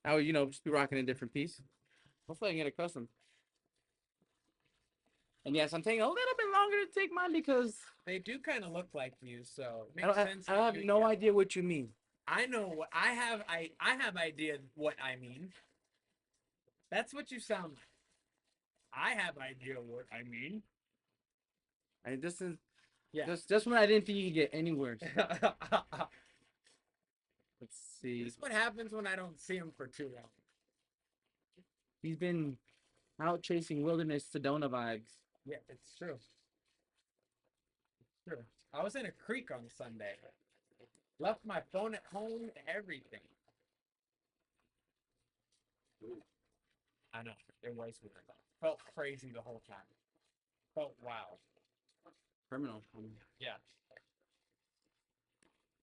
S2: I would, just be rocking a different piece. Hopefully I can get a custom. And yes, I'm taking a little bit longer to take mine because
S1: They do kind of look like you, so it
S2: I,
S1: makes
S2: don't,
S1: sense.
S2: I
S1: that
S2: have
S1: you-
S2: no idea what you mean.
S1: I know what I have. I have idea what I mean. That's what you sound like. I have idea what I mean.
S2: I just
S1: Yeah.
S2: just when I didn't think you could get any worse. Let's see.
S1: This is what happens when I don't see him for too long.
S2: He's been out chasing wilderness Sedona vibes.
S1: Yeah, it's true. True. I was in a creek on Sunday. Left my phone at home and everything. I know. It was weird. Felt crazy the whole time. Felt wild.
S2: Criminal.
S1: Yeah.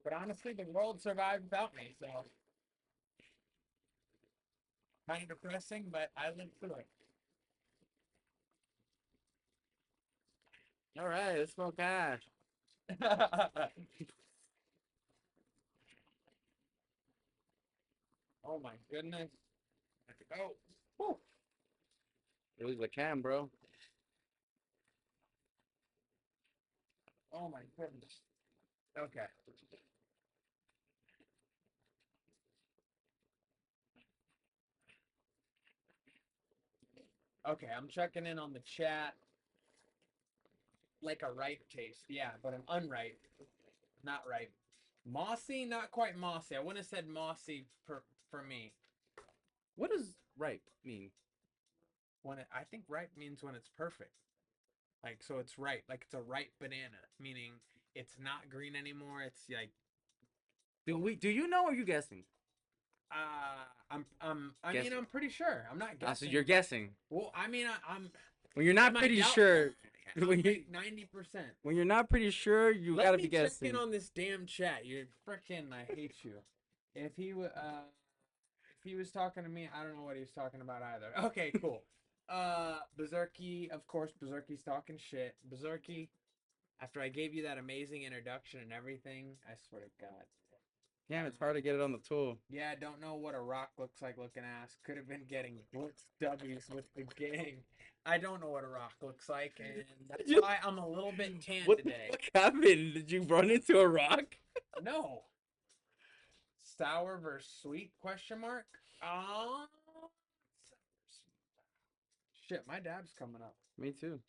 S1: But honestly, the world survived without me, so kind of depressing, but I lived through it.
S2: All right, let's smoke hash.
S1: Oh my goodness. Oh. Whew.
S2: It was the cam, bro.
S1: Oh my goodness. Okay. Okay, I'm checking in on the chat. Like a ripe taste, yeah, but an unripe, not ripe. Mossy, not quite mossy. I wouldn't have said mossy for me.
S2: What does ripe mean?
S1: I think ripe means when it's perfect. Like so, it's ripe. Like it's a ripe banana, meaning it's not green anymore. It's like
S2: Do you know or are you guessing?
S1: I mean, I'm pretty sure. I'm not guessing.
S2: So you're guessing.
S1: Well, I mean, I'm.
S2: When you're not pretty sure. When you
S1: 90%.
S2: when you're not pretty sure, you gotta be guessing.
S1: Let me check in on this damn chat. You're freaking. I hate you. If he was talking to me, I don't know what he was talking about either. Okay, cool. Berserky, of course, Berserky's talking shit. Berserky, after I gave you that amazing introduction and everything, I swear to God.
S2: Damn, it's hard to get it on the tool.
S1: Yeah, I don't know what a rock looks like looking ass. Could have been getting blitz W's with the gang. I don't know what a rock looks like, and that's why I'm a little bit tan today.
S2: What happened? Did you run into a rock?
S1: No. Sour versus sweet? Question mark. Shit, my dab's coming up.
S2: Me too.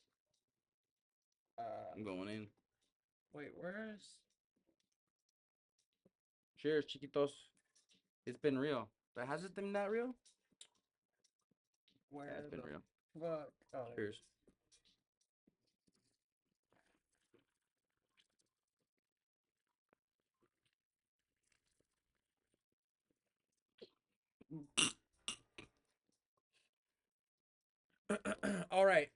S2: I'm going in.
S1: Wait, where's?
S2: Cheers, chiquitos. It's been real. But has it been that real?
S1: Where
S2: Yeah, it's been real.
S1: Fuck. Oh,
S2: Cheers.
S1: all right.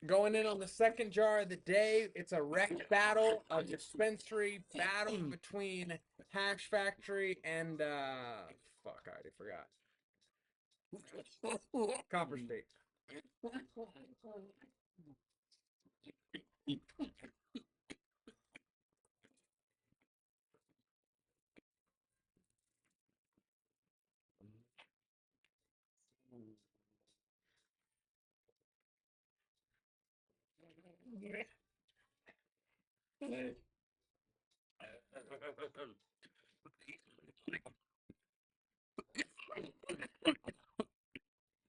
S1: Going in on the second jar of the day. It's a rec battle, a dispensary battle between Hash Factory and fuck, I already forgot. Copper State.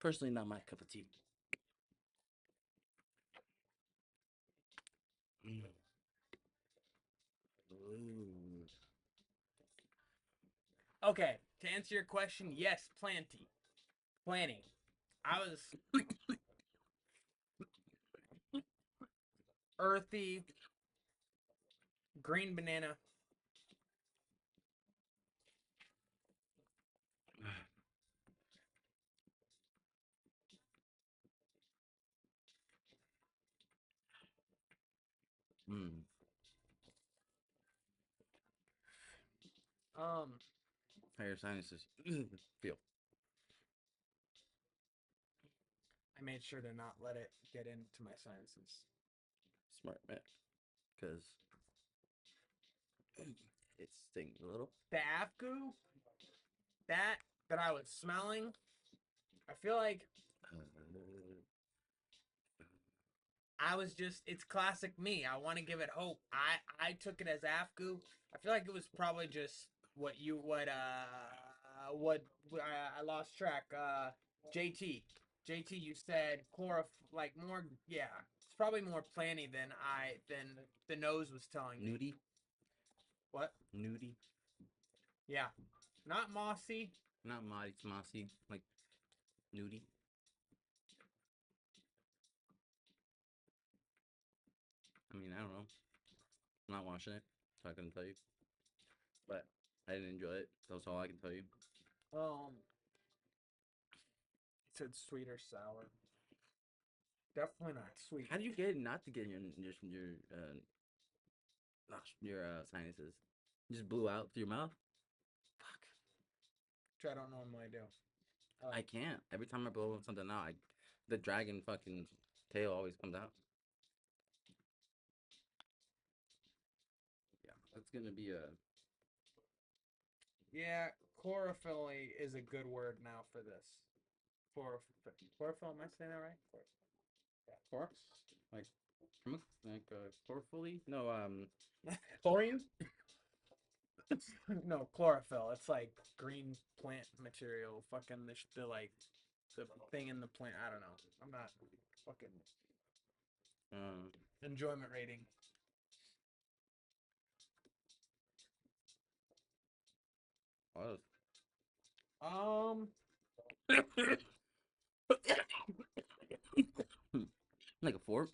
S2: Personally, not my cup of tea.
S1: Okay, to answer your question, yes, planting. I was earthy, green banana.
S4: How your sinuses feel?
S1: I made sure to not let it get into my sinuses.
S4: Smart man, because it stings a little.
S1: The afgoo, that I was smelling, I feel like I was just, it's classic me. I want to give it hope. I took it as afgoo. I feel like it was probably just I lost track. JT. JT, you said like more, yeah. It's probably more planty than the nose was telling me.
S4: Nudie,
S1: What?
S4: nudie,
S1: Yeah. Not mossy.
S4: not mossy, like nudie. I mean, I don't know. I'm not watching it, so I couldn't tell you. But I didn't enjoy it. That's all I can tell you.
S1: It said sweet or sour. Definitely not sweet.
S4: How do you get it not to get in your sinuses? You just blew out through your mouth. Fuck.
S1: Which I don't normally do.
S4: I can't. Every time I blow something out, the dragon fucking tail always comes out. Yeah, that's gonna be a.
S1: Yeah, chlorophyll is a good word now for this. Chlorophyll, am I saying that right?
S4: Chlor? Like, chlorophyll? No,
S1: Chlorine? No, chlorophyll. It's like green plant material. Fucking the like the thing in the plant. I don't know. I'm not fucking enjoyment rating.
S4: What? Like a 4?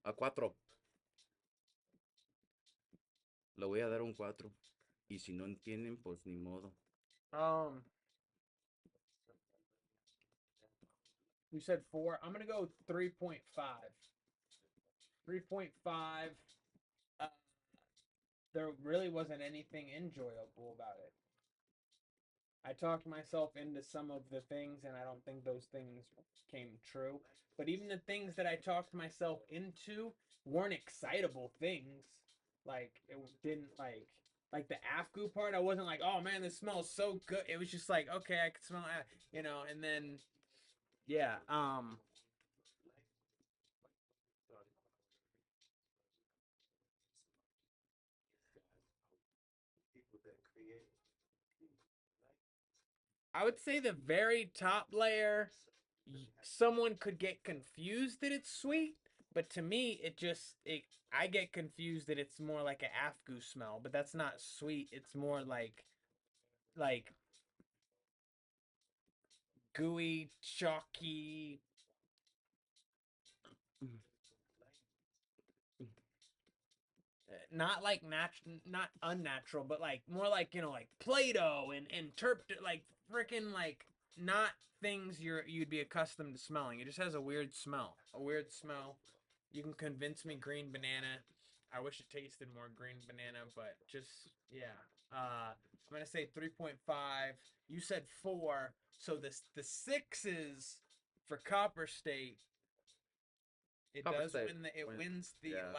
S4: A 4. Le voy a dar un 4. Y si no entienden, pues ni modo.
S1: You said 4. I'm gonna go 3.5. 3.5. There really wasn't anything enjoyable about it. I talked myself into some of the things, and I don't think those things came true. But even the things that I talked myself into weren't excitable things. Like it didn't like the afgoo part. I wasn't like, oh man, this smells so good. It was just like, okay, I could smell it, you know. And then, yeah, I would say the very top layer, someone could get confused that it's sweet, but to me, I get confused that it's more like an afgoo smell, but that's not sweet. It's more like gooey, chalky. Not like not unnatural, but like more like like Play-Doh and like freaking like not things you'd be accustomed to smelling. It just has a weird smell. A weird smell. You can convince me green banana. I wish it tasted more green banana, but just yeah. I'm gonna say 3.5. You said 4, so the 6s for Copper State. It
S4: Copper
S1: does
S4: State
S1: wins the
S4: yeah.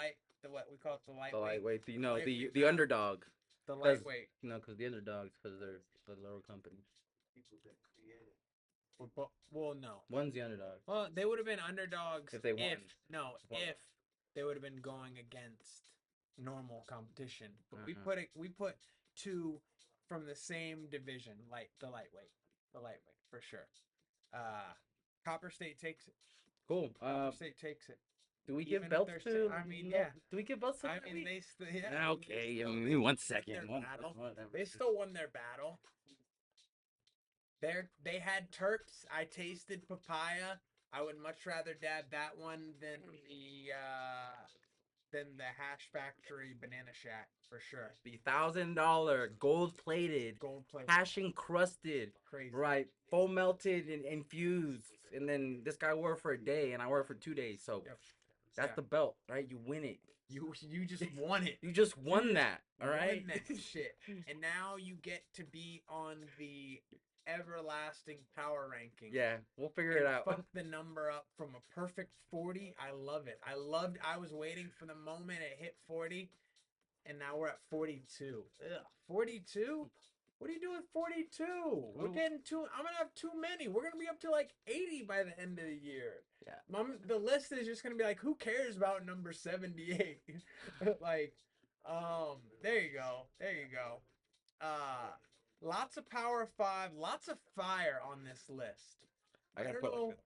S1: what we call it the
S4: The
S1: lightweight.
S4: lightweight,
S1: lightweight
S4: the
S1: battle.
S4: underdog.
S1: The lightweight.
S4: No, because the underdogs, because they're the lower company.
S1: Well, no.
S4: One's the underdog.
S1: Well, they would have been underdogs
S4: If they won.
S1: If they would have been going against normal competition. But we put 2 from the same division, the lightweight for sure. Copper State takes it.
S4: Cool.
S1: Copper State takes it.
S4: Do we give belts to?
S1: I mean, yeah.
S4: Do we give belts to?
S1: I mean, yeah.
S4: Okay, I mean, 1 second.
S1: They still won their battle. They had terps. I tasted papaya. I would much rather dab that one than the Hash Factory Banana Shack for sure.
S4: The $1,000 gold plated, hash encrusted,
S1: crazy,
S4: right? Full melted and infused, and then this guy wore it for a day, and I wore it for 2 days. So,
S1: yep.
S4: That's
S1: Yeah.
S4: the belt, right? You win it.
S1: You just won it.
S4: You just won
S1: just
S4: that, all right?
S1: Won that shit. And now you get to be on the everlasting power ranking.
S4: Yeah, we'll figure
S1: And
S4: it out.
S1: fuck the number up from a perfect 40. I love it. I was waiting for the moment it hit 40, and now we're at 42. Ugh, 42? What are you doing 42? We're getting I'm gonna have too many. We're gonna be up to like 80 by the end of the year.
S4: Yeah.
S1: The list is just gonna be like, who cares about number 78? Like, there you go. There you go. Lots of Power 5, lots of fire on this list.
S4: I gotta
S1: don't
S4: put
S1: know.
S4: like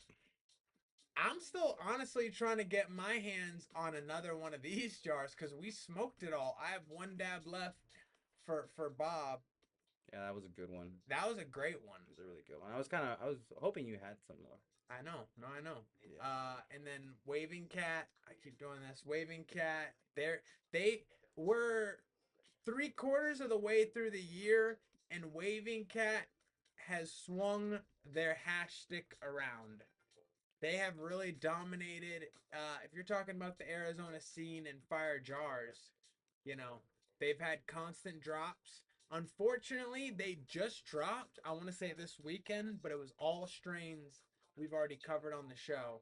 S1: I'm still honestly trying to get my hands on another one of these jars because we smoked it all. I have one dab left for Bob.
S4: yeah, that was a good one.
S1: That was a great one.
S4: It was a really good one. I was hoping you had some more.
S1: I know. No, I know.
S4: Yeah.
S1: And then Waving Cat. I keep doing this. Waving Cat. They were 3/4 of the way through the year, and Waving Cat has swung their hash stick around. They have really dominated. If you're talking about the Arizona scene and fire jars, they've had constant drops. Unfortunately, they just dropped, I want to say this weekend, but it was all strains we've already covered on the show.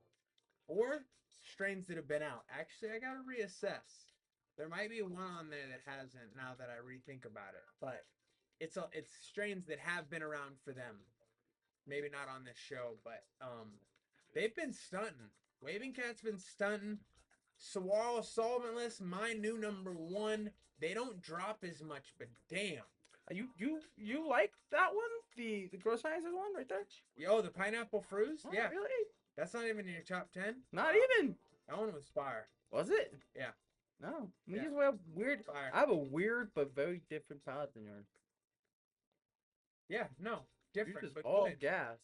S1: Or strains that have been out. Actually, I got to reassess. There might be one on there that hasn't now that I rethink about it. But it's strains that have been around for them. Maybe not on this show, but they've been stunting. Waving Cat's been stunting. Saguaro Solventless, my new number 1. They don't drop as much, but damn.
S4: You like that one? The Grow Sciences one right there?
S1: Yo, the Pineapple Fruits?
S4: Oh,
S1: Yeah.
S4: Really?
S1: That's not even in your top 10?
S4: Not even.
S1: That one was fire.
S4: Was it?
S1: Yeah.
S4: No. We
S1: Yeah.
S4: just have weird.
S1: Fire.
S4: I have a weird but very different palate than yours.
S1: Yeah, no.
S4: Yours
S1: Different,
S4: is
S1: but
S4: all
S1: good.
S4: gas.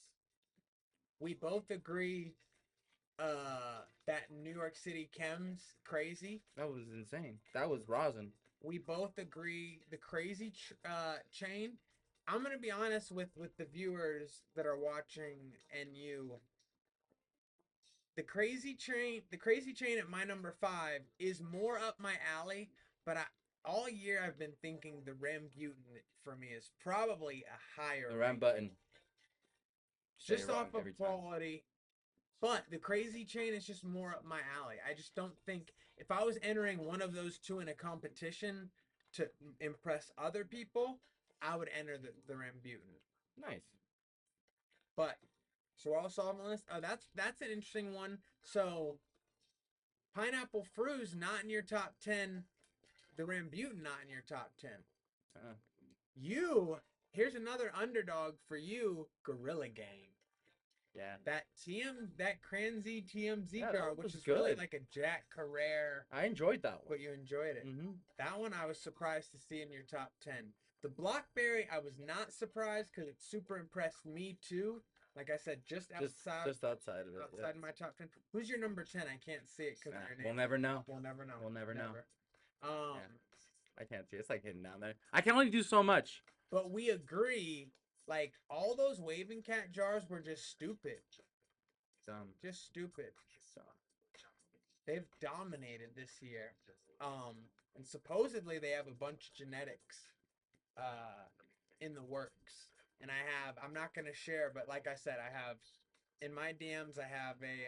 S1: We both agree that New York City Chem's crazy.
S4: That was insane. That was rosin.
S1: We both agree the crazy chain. I'm going to be honest with the viewers that are watching and you. The crazy chain at my number 5 is more up my alley, but all year I've been thinking the Rambutan for me is probably a higher
S4: The Ram button. Say
S1: just
S4: it wrong
S1: off of
S4: every time.
S1: quality. But the crazy chain is just more up my alley. I just don't think if I was entering one of those two in a competition to impress other people, I would enter the Rambutan.
S4: Nice.
S1: But Saguaro Solventless, that's an interesting one. So Pineapple Fru's not in your top 10. The Rambutan not in your top 10. Here's another underdog for you, Gorilla Gang.
S4: Yeah.
S1: That Cranzy TMZ
S4: Yeah,
S1: jar,
S4: that
S1: which
S4: was
S1: is really
S4: good.
S1: like a Jack Carrere,
S4: I enjoyed that one.
S1: but you enjoyed it.
S4: Mm-hmm.
S1: That one I was surprised to see in your top 10. The Blockberry, I was not surprised because it super impressed me too. Like I said, just outside
S4: Just outside of it.
S1: outside my top 10. Who's your number 10? I can't see it because
S4: We'll never know.
S1: We'll never know.
S4: We'll never know.
S1: Um,
S4: I can't see. It's like hidden down there. I can only do so much.
S1: but we agree. Like all those Waving Cat jars were just stupid. Just stupid. They've dominated this year. And supposedly they have a bunch of genetics in the works. And I'm not gonna share, but like I said, I have in my DMs I have a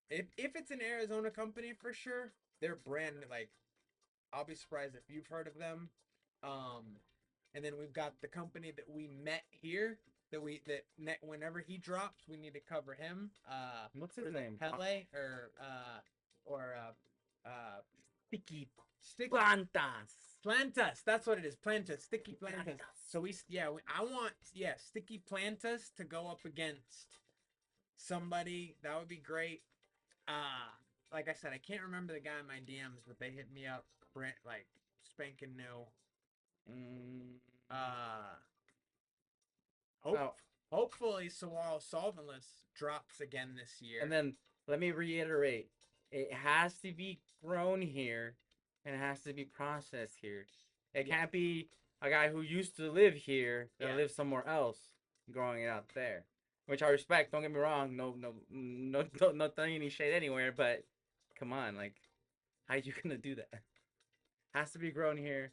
S1: if it's an Arizona company for sure, they're brand like I'll be surprised if you've heard of them. And then we've got the company that we met here whenever he drops, we need to cover him.
S4: What's his name?
S1: Pele or
S4: Sticky
S1: Sticky
S4: Plantas.
S1: Plantas. That's what it is. Plantas. Sticky Plantas. So I want Sticky Plantas to go up against somebody. That would be great. Like I said, I can't remember the guy in my DMs, but they hit me up, like spanking new. Hopefully, Saguaro Solventless drops again this year.
S4: And then let me reiterate: it has to be grown here, and it has to be processed here. It can't be a guy who used to live here that lives somewhere else growing it out there. Which I respect. Don't get me wrong. No throwing any shade anywhere. But come on, like, how you gonna do that? Has to be grown here,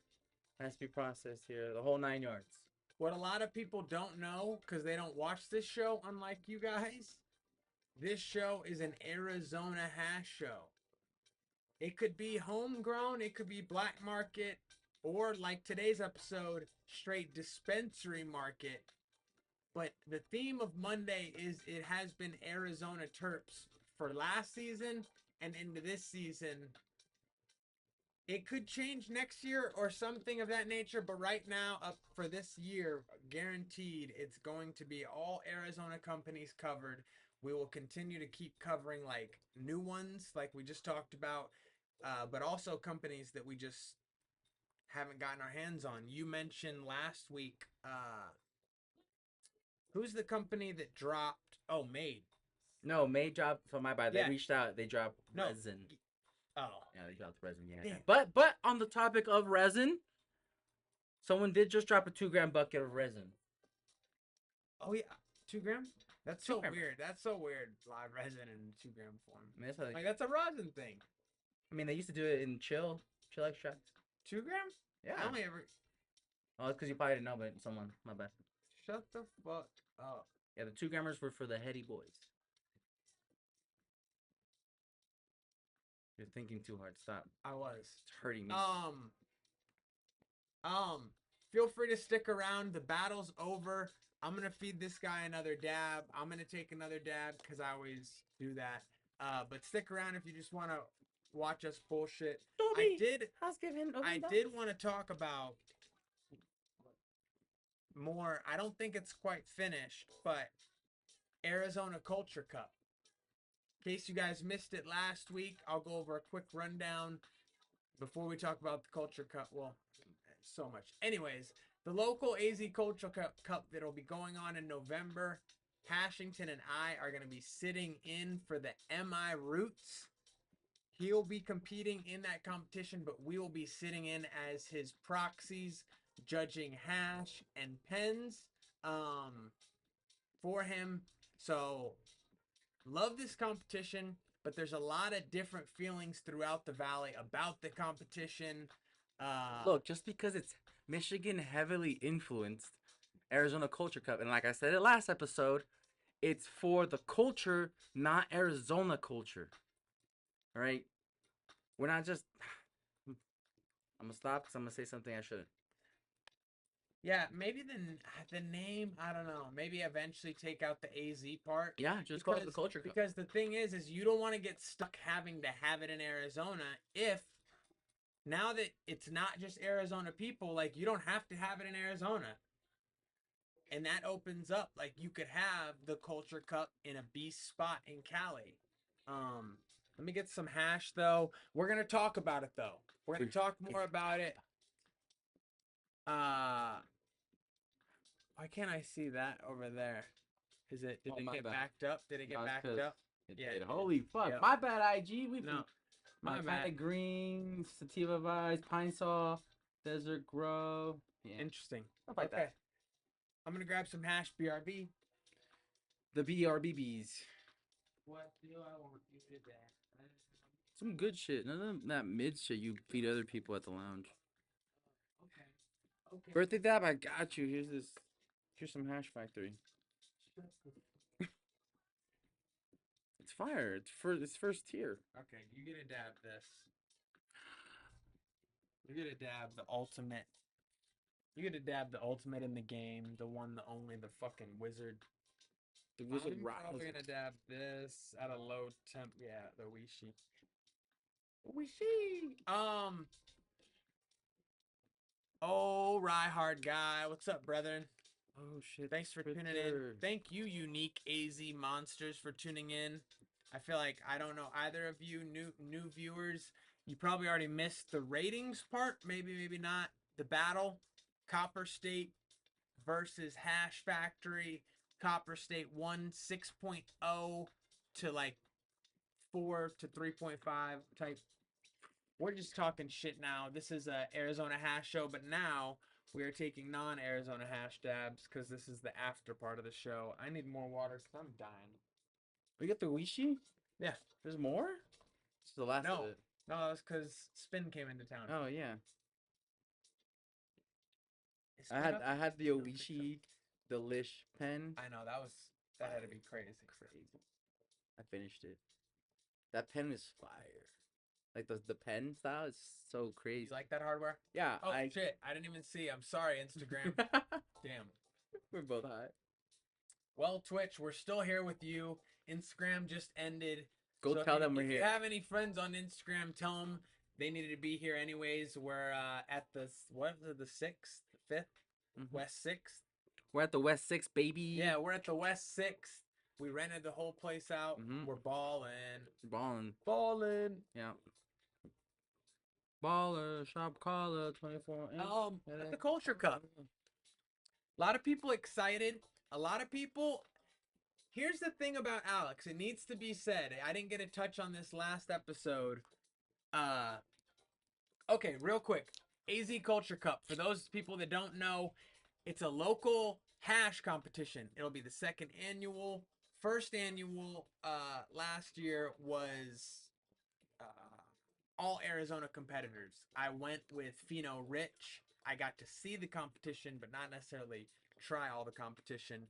S4: has to be processed here, the whole 9 yards.
S1: What a lot of people don't know, because they don't watch this show, unlike you guys, this show is an Arizona hash show. It could be homegrown, it could be black market, or like today's episode, straight dispensary market. But the theme of Monday is it has been Arizona terps for last season and into this season. It could change next year or something of that nature, but right now, up for this year, guaranteed, it's going to be all Arizona companies covered. We will continue to keep covering like new ones, like we just talked about, but also companies that we just haven't gotten our hands on. You mentioned last week, who's the company that dropped? Oh, Made.
S4: No, May dropped. So my bad. They
S1: Yeah.
S4: reached out. They dropped
S1: No.
S4: resin.
S1: Oh,
S4: Yeah, they dropped resin. Yeah.
S1: Damn.
S4: But on the topic of resin, someone did just drop a 2 gram bucket of resin.
S1: oh yeah, 2 gram. That's so
S4: 2 gram.
S1: weird. That's so weird. Live resin in 2 gram form.
S4: I mean, that's
S1: Like that's a rosin thing.
S4: they used to do it in chill extracts.
S1: 2 gram?
S4: Yeah.
S1: I only ever.
S4: Oh, it's because you probably didn't know, but someone. My bad.
S1: Shut the fuck up.
S4: Yeah, the 2 grammers were for the heady boys. You're thinking too hard. Stop.
S1: I was.
S4: It's hurting me.
S1: Feel free to stick around. The battle's over. I'm gonna feed this guy another dab. I'm gonna take another dab because I always do that. But stick around if you just want to watch us bullshit. I did want to talk about more. I don't think it's quite finished, but Arizona Culture Cup. In case you guys missed it last week, I'll go over a quick rundown before we talk about the Culture Cup. Well, so much. Anyways, the local AZ Culture Cup that'll be going on in November. Hashington and I are going to be sitting in for the MI Roots. He'll be competing in that competition, but we will be sitting in as his proxies, judging hash and pens for him. So, love this competition, but there's a lot of different feelings throughout the valley about the competition.
S4: Look, just because it's Michigan heavily influenced Arizona Culture Cup, and like I said it last episode, it's for the culture, not Arizona culture. All right? We're not just. I'm gonna stop because I'm gonna say something I shouldn't.
S1: Yeah, maybe the name, I don't know. Maybe eventually take out the AZ part.
S4: Yeah, just call it the Culture Cup.
S1: Because the thing is you don't want to get stuck having to have it in Arizona if now that it's not just Arizona people, like you don't have to have it in Arizona. And that opens up, like you could have the Culture Cup in a beast spot in Cali. Let me get some hash though. We're gonna talk about it though. We're gonna talk more about it. Why can't I see that over there? Did it get backed up? Did it get backed up?
S4: Yeah. Holy fuck.
S1: Yep.
S4: My bad, IG.
S1: My
S4: Planet
S1: bad.
S4: Green, Sativa Vibes, Pine Saw, Desert Grow. Yeah.
S1: Interesting.
S4: Stuff like
S1: Okay.
S4: that.
S1: I'm gonna grab some hash BRB.
S4: The BRBBs.
S1: What do I want you to do?
S4: Some good shit. None of that mid shit you feed other people at the lounge.
S1: Okay.
S4: Birthday dab, I got you. Here's some Hash Factory. It's fire. It's first tier.
S1: Okay, you get to dab this. You get to dab the ultimate. You get to dab the ultimate in the game, the one, the only, the fucking wizard.
S4: The Wizard
S1: I'm
S4: Rock.
S1: probably gonna dab this at a low temp. Yeah, the Wishi. Wishi. Oh, Ryhard guy, what's up, brethren?
S4: Oh shit.
S1: Thanks for tuning in. Thank you, unique AZ monsters, for tuning in. I feel like I don't know either of you new viewers. You probably already missed the ratings part. Maybe not. The battle, Copper State versus Hash Factory. Copper State won 6.0 to like 4 to 3.5 type. We're just talking shit now. This is a Arizona hash show, but now we are taking non-Arizona hash dabs because this is the after part of the show. I need more water because I'm dying.
S4: We got the Wishi?
S1: Yeah.
S4: There's more? It's the last
S1: No.
S4: of it.
S1: No, that's because Spin came into town.
S4: Oh yeah.
S1: Is
S4: I
S1: Spin
S4: had
S1: up?
S4: I had the
S1: No, I think so.
S4: Oishi Delish pen.
S1: I know that had to be crazy.
S4: Crazy. I finished it. That pen was fire. Like the pen style is so crazy.
S1: You like that hardware?
S4: Yeah,
S1: Oh shit! I didn't even see. I'm sorry, Instagram. Damn.
S4: We're both hot.
S1: Well, Twitch, we're still here with you. Instagram just ended.
S4: Go tell them we're
S1: if
S4: here.
S1: you have any friends on Instagram, tell them they needed to be here anyways. We're at the what was it, the 6th, 5th, West 6th.
S4: We're at the West 6, baby.
S1: Yeah, we're at the West 6th. We rented the whole place out. We're balling.
S4: Balling.
S1: Balling.
S4: Yeah. Baller, shop caller, 24.
S1: At the Culture Cup. A lot of people excited. A lot of people. Here's the thing about Alex. It needs to be said. I didn't get a touch on this last episode. Okay, real quick. AZ Culture Cup. For those people that don't know, it's a local hash competition. It'll be the second annual. First annual last year was all Arizona competitors. I went with Fino Rich. I got to see the competition, but not necessarily try all the competition.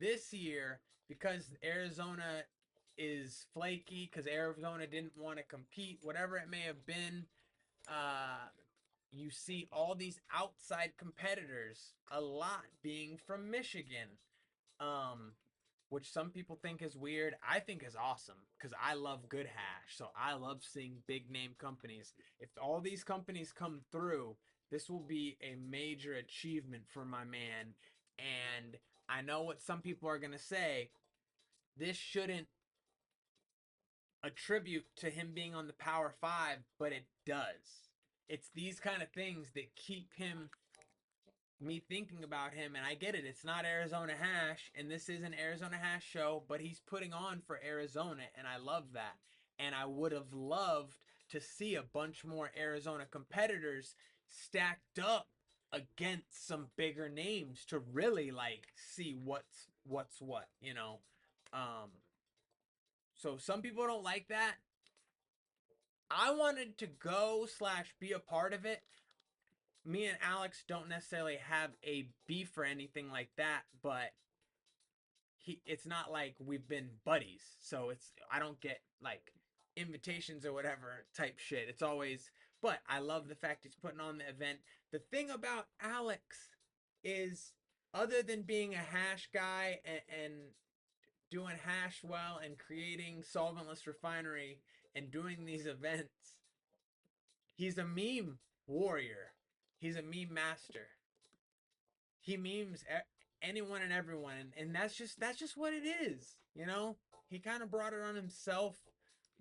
S1: This year, because Arizona is flaky, because Arizona didn't want to compete, whatever it may have been, you see all these outside competitors, a lot being from Michigan, which some people think is weird. I think is awesome because I love good hash. So I love seeing big name companies. If all these companies come through, this will be a major achievement for my man. And I know what some people are going to say. This shouldn't attribute to him being on the Power 5, but it does. It's these kind of things that keep me thinking about him, and I get it. It's not Arizona Hash, and this is an Arizona Hash show, but he's putting on for Arizona, and I love that. And I would have loved to see a bunch more Arizona competitors stacked up against some bigger names to really like see what's what, you know. So some people don't like that. I wanted to go / be a part of it. Me and Alex don't necessarily have a beef or anything like that, but it's not like we've been buddies. So I don't get like invitations or whatever type shit. It's always, but I love the fact he's putting on the event. The thing about Alex is, other than being a hash guy and doing hash well and creating solventless refinery and doing these events, he's a meme warrior. He's a meme master. He memes anyone and everyone, and that's just what it is, you know. He kind of brought it on himself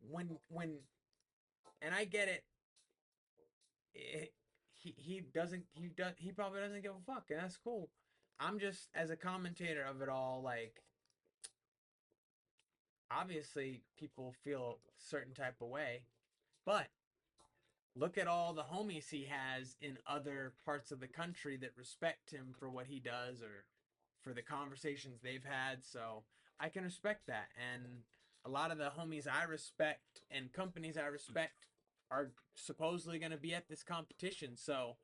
S1: when and I get it. He doesn't he probably doesn't give a fuck, and that's cool. I'm just, as a commentator of it all, like, obviously people feel a certain type of way, but look at all the homies he has in other parts of the country that respect him for what he does or for the conversations they've had. So I can respect that. And a lot of the homies I respect and companies I respect are supposedly going to be at this competition. So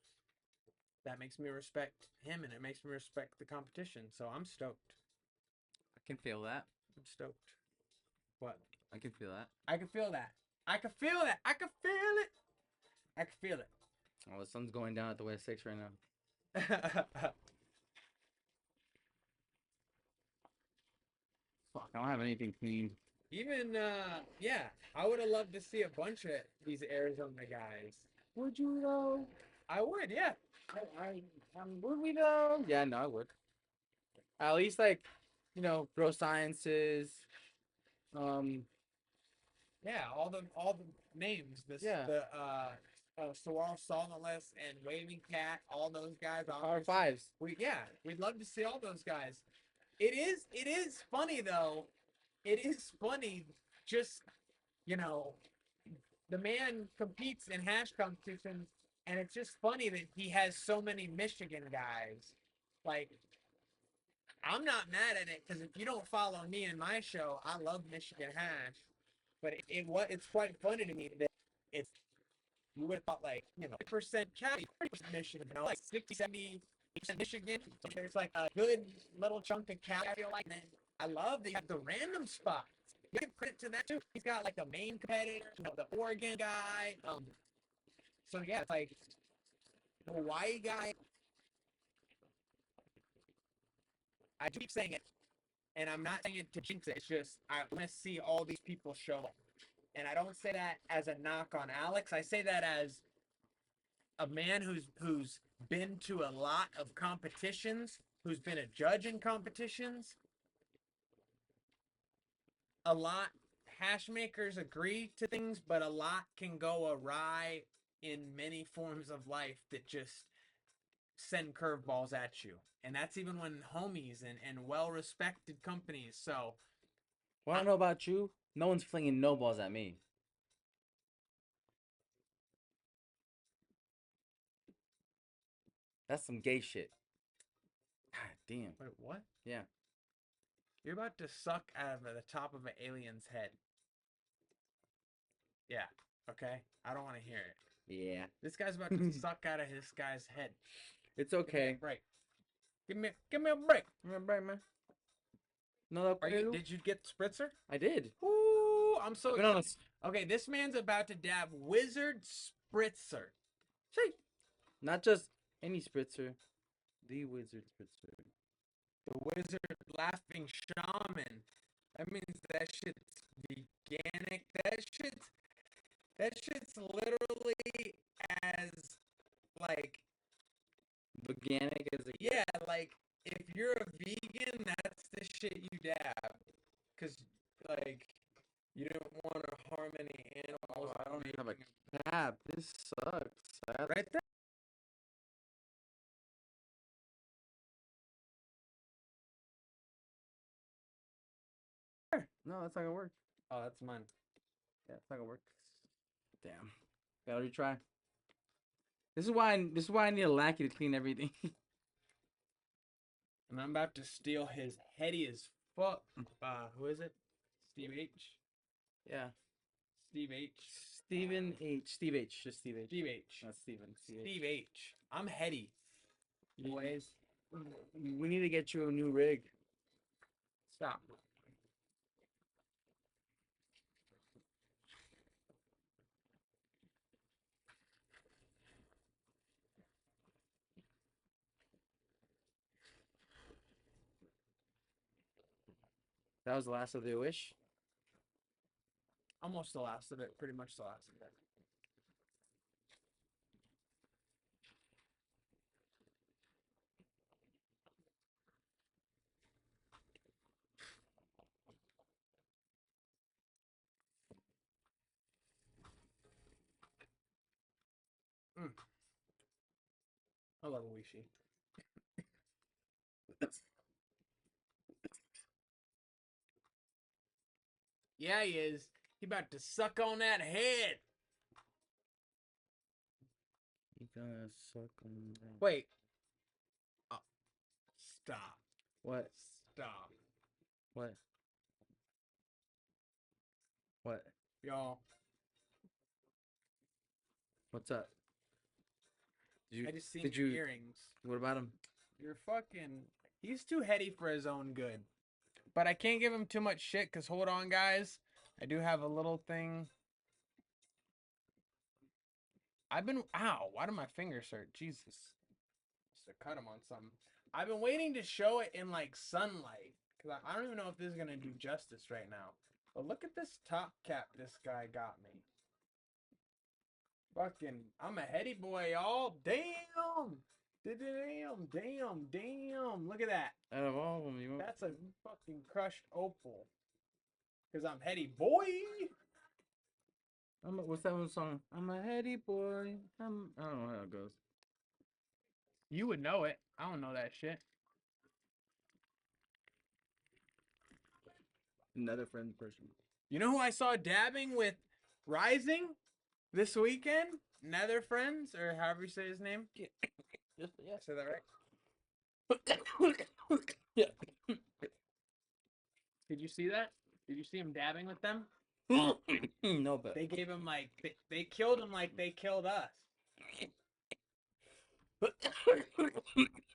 S1: that makes me respect him, and it makes me respect the competition. So I'm stoked.
S4: I can feel that.
S1: I'm stoked. What?
S4: I can feel that.
S1: I can feel that. I can feel that. I can feel it. I can feel it.
S4: Oh, the sun's going down at the West 6 right now. Fuck, I don't have anything clean.
S1: Even, yeah, I would have loved to see a bunch of these Arizona guys.
S4: Would you though?
S1: I would, yeah.
S4: Would we though? Yeah, no, I would. At least, like, grow sciences.
S1: Yeah, all the names.
S4: Yeah.
S1: The Saguaro Solventless and Waving Cat, all those guys.
S4: Power 5s.
S1: We'd love to see all those guys. It is funny though. It is funny, just, the man competes in hash competitions, and it's just funny that he has so many Michigan guys. Like, I'm not mad at it because if you don't follow me in my show, I love Michigan hash. But it's quite funny to me that it's you would have thought like percent Cali, 30% Michigan, like 60, 70% Michigan. So there's like a good little chunk of Cali. I feel like, man, I love that you have the random spots. You give credit to that too. He's got like the main competitor, the Oregon guy. So yeah, it's like the Hawaii guy. I do keep saying it, and I'm not saying it to jinx it. It's just I want to see all these people show up. And I don't say that as a knock on Alex. I say that as a man who's been to a lot of competitions, who's been a judge in competitions. A lot hash makers agree to things, but a lot can go awry in many forms of life that just send curveballs at you. And that's even when homies and well-respected companies. So,
S4: Well, I don't know about you. No one's flinging no balls at me. That's some gay shit. God damn.
S1: wait, what?
S4: Yeah.
S1: You're about to suck out of the top of an alien's head. Yeah. Okay. I don't want to hear it.
S4: Yeah.
S1: This guy's about to suck out of this guy's head.
S4: It's okay.
S1: Right. Give me a break.
S4: Give me a break, man. No,
S1: Did you get the spritzer?
S4: I did.
S1: Ooh, I'm so
S4: No,
S1: excited. Okay, this man's about to dab Wizard Spritzer.
S4: see, not just any spritzer, the wizard spritzer.
S1: The Wizard Laughing Shaman. That means that shit's veganic. That shit's literally as like
S4: Organic as a
S1: yeah, like if you're a vegan, that's the shit you dab. Cause like you don't want to harm any animals.
S4: I don't even have a tab. This sucks.
S1: Right there.
S4: No, that's not gonna work.
S1: Oh, that's mine.
S4: Yeah, it's not gonna work. Damn. Gotta retry. This is why I need a lackey to clean everything.
S1: And I'm about to steal his heady as fuck. Who is it? Steve H.
S4: Yeah.
S1: Steve H.
S4: Steven H. Steve H. Just Steve H.
S1: Steve H.
S4: Not Steven.
S1: Steve H. I'm heady. Boys.
S4: We need to get you a new rig.
S1: Stop.
S4: That was the last of the wish.
S1: Almost the last of it. Pretty much the last of it. I love Oishi. Yeah, he is. He about to suck on that head.
S4: You gonna suck on that.
S1: Wait. Oh. Stop.
S4: What?
S1: Stop.
S4: What? What?
S1: Y'all.
S4: What's up?
S1: I just seen
S4: did
S1: your
S4: you-
S1: earrings.
S4: What about him?
S1: You're fucking. He's too heady for his own good. But I can't give him too much shit because hold on, guys. I do have a little thing. Ow, why do my fingers hurt? Jesus. Just to cut him on something. I've been waiting to show it in like sunlight. Because I don't even know if this is going to do justice right now. But look at this top cap this guy got me. Fucking, I'm a heady boy, y'all. Damn. Damn. Look at that.
S4: Out of all of them, you want?
S1: That's a fucking crushed opal. Because I'm heady boy.
S4: What's that one song? I'm a heady boy. I don't know how it goes.
S1: You would know it. I don't know that shit.
S4: Another friend person.
S1: You know who I saw dabbing with Rising this weekend? Nether Friends, or however you say his name.
S4: Yeah.
S1: Say that right? Did you see that? Did you see him dabbing with them?
S4: No, but
S1: They gave him like they killed him like they killed us.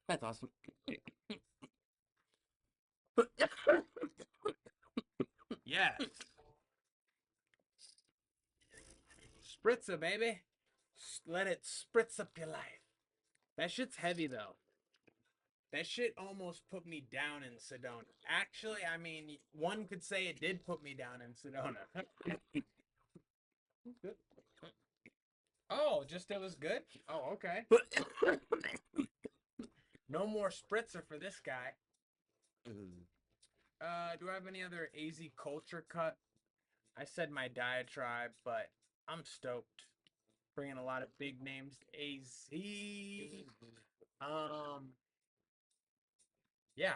S4: that's awesome.
S1: Yes. Spritzer, baby. Let it spritz up your life. That shit's heavy though. That shit almost put me down in Sedona. Actually, I mean, one could say it did put me down in Sedona. Oh, just it was good? Oh, okay. No more spritzer for this guy. Do I have any other AZ culture cut? I said my diatribe, but I'm stoked. Bringing a lot of big names to AZ. Yeah,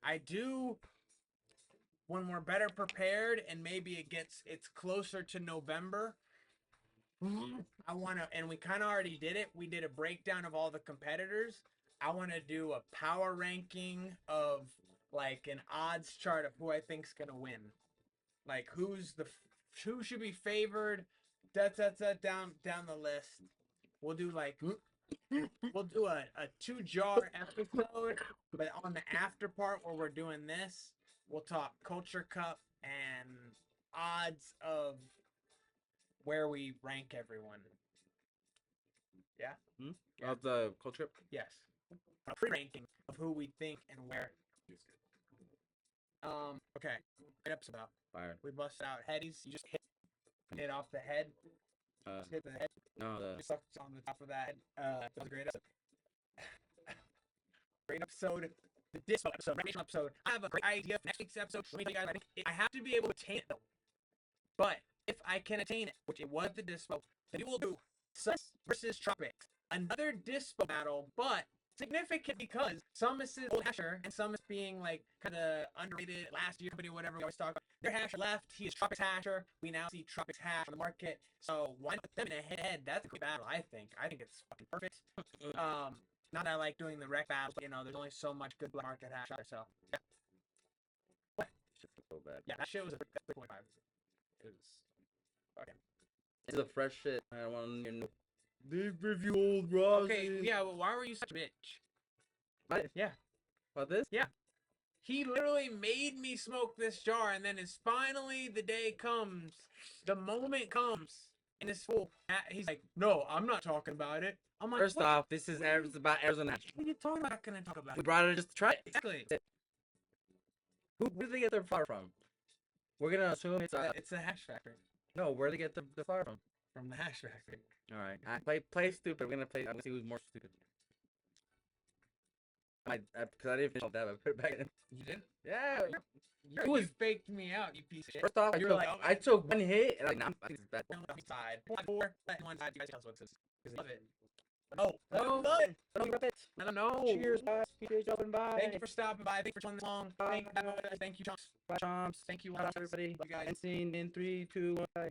S1: I do. When we're better prepared and maybe it's closer to November, I want to, and we kind of already did it. We did a breakdown of all the competitors. I want to do a power ranking of like an odds chart of who I think's gonna win. Like who should be favored. Down the list. We'll do like we'll do a 2-jar episode, but on the after part where we're doing this, we'll talk Culture Cup and odds of where we rank everyone. Yeah?
S4: Of the culture.
S1: Yes. A pre-ranking of who we think and where. Okay. Great episode.
S4: Fire.
S1: We bust out headies. You just hit it off the head. Just hit the head.
S4: No,
S1: Just on the top of that. That was a great episode. Great episode. The dispo episode, recreational episode. I have a great idea for next week's episode. Let me tell you guys, I have to be able to attain it though. But if I can attain it, which it was the dispo, then we will do Summits versus Tropics. Another dispo battle, but significant because Summits is old Hasher and Summits being like kind of underrated last year company or whatever we always talk about. Their Hasher left, he is Tropics Hasher. We now see Tropics Hash on the market. So why not put them in a head-to-head? That's a great battle, I think. I think it's fucking perfect. Not that I like doing the rec battles, but you know, there's only so much good black market hash out there, so yeah. What?
S4: So bad.
S1: Yeah, that shit was a 3.5. It was okay.
S4: It's the fresh shit. I don't want to know. They review old Ross.
S1: Okay, yeah, well, why were you such a bitch?
S4: What?
S1: Yeah.
S4: About this?
S1: Yeah. He literally made me smoke this jar, and then as finally the day comes, the moment comes, and it's full. He's like, "No, I'm not talking about it." I'm like,
S4: First
S1: what?
S4: off, this is about Arizona.
S1: What are you talking about? I'm not gonna talk about
S4: We
S1: it.
S4: brought it just to try it.
S1: Exactly.
S4: Where did they get their flour from? We're gonna assume it's
S1: It's a hash factory
S4: no. Where did they get the flour from?
S1: the hash factory.
S4: All right, play stupid. We're gonna play. I'm gonna see who's more stupid. Because I didn't finish all that. I put it back in.
S1: You did?
S4: Yeah.
S1: You faked me out, you piece of shit.
S4: First off,
S1: You were like, oh,
S4: I took one hit and I think it's bad.
S1: side. One side. You guys tell us what this is. Because love it. Oh, I don't know.
S4: Cheers, guys. PJ dropping by.
S1: Thank you for stopping by. Thank you for joining this long. Thank you, Chomps.
S4: Bye, Chomps.
S1: Thank you,
S4: Bye, everybody.
S1: You guys.
S4: And scene in 3, 2, 1.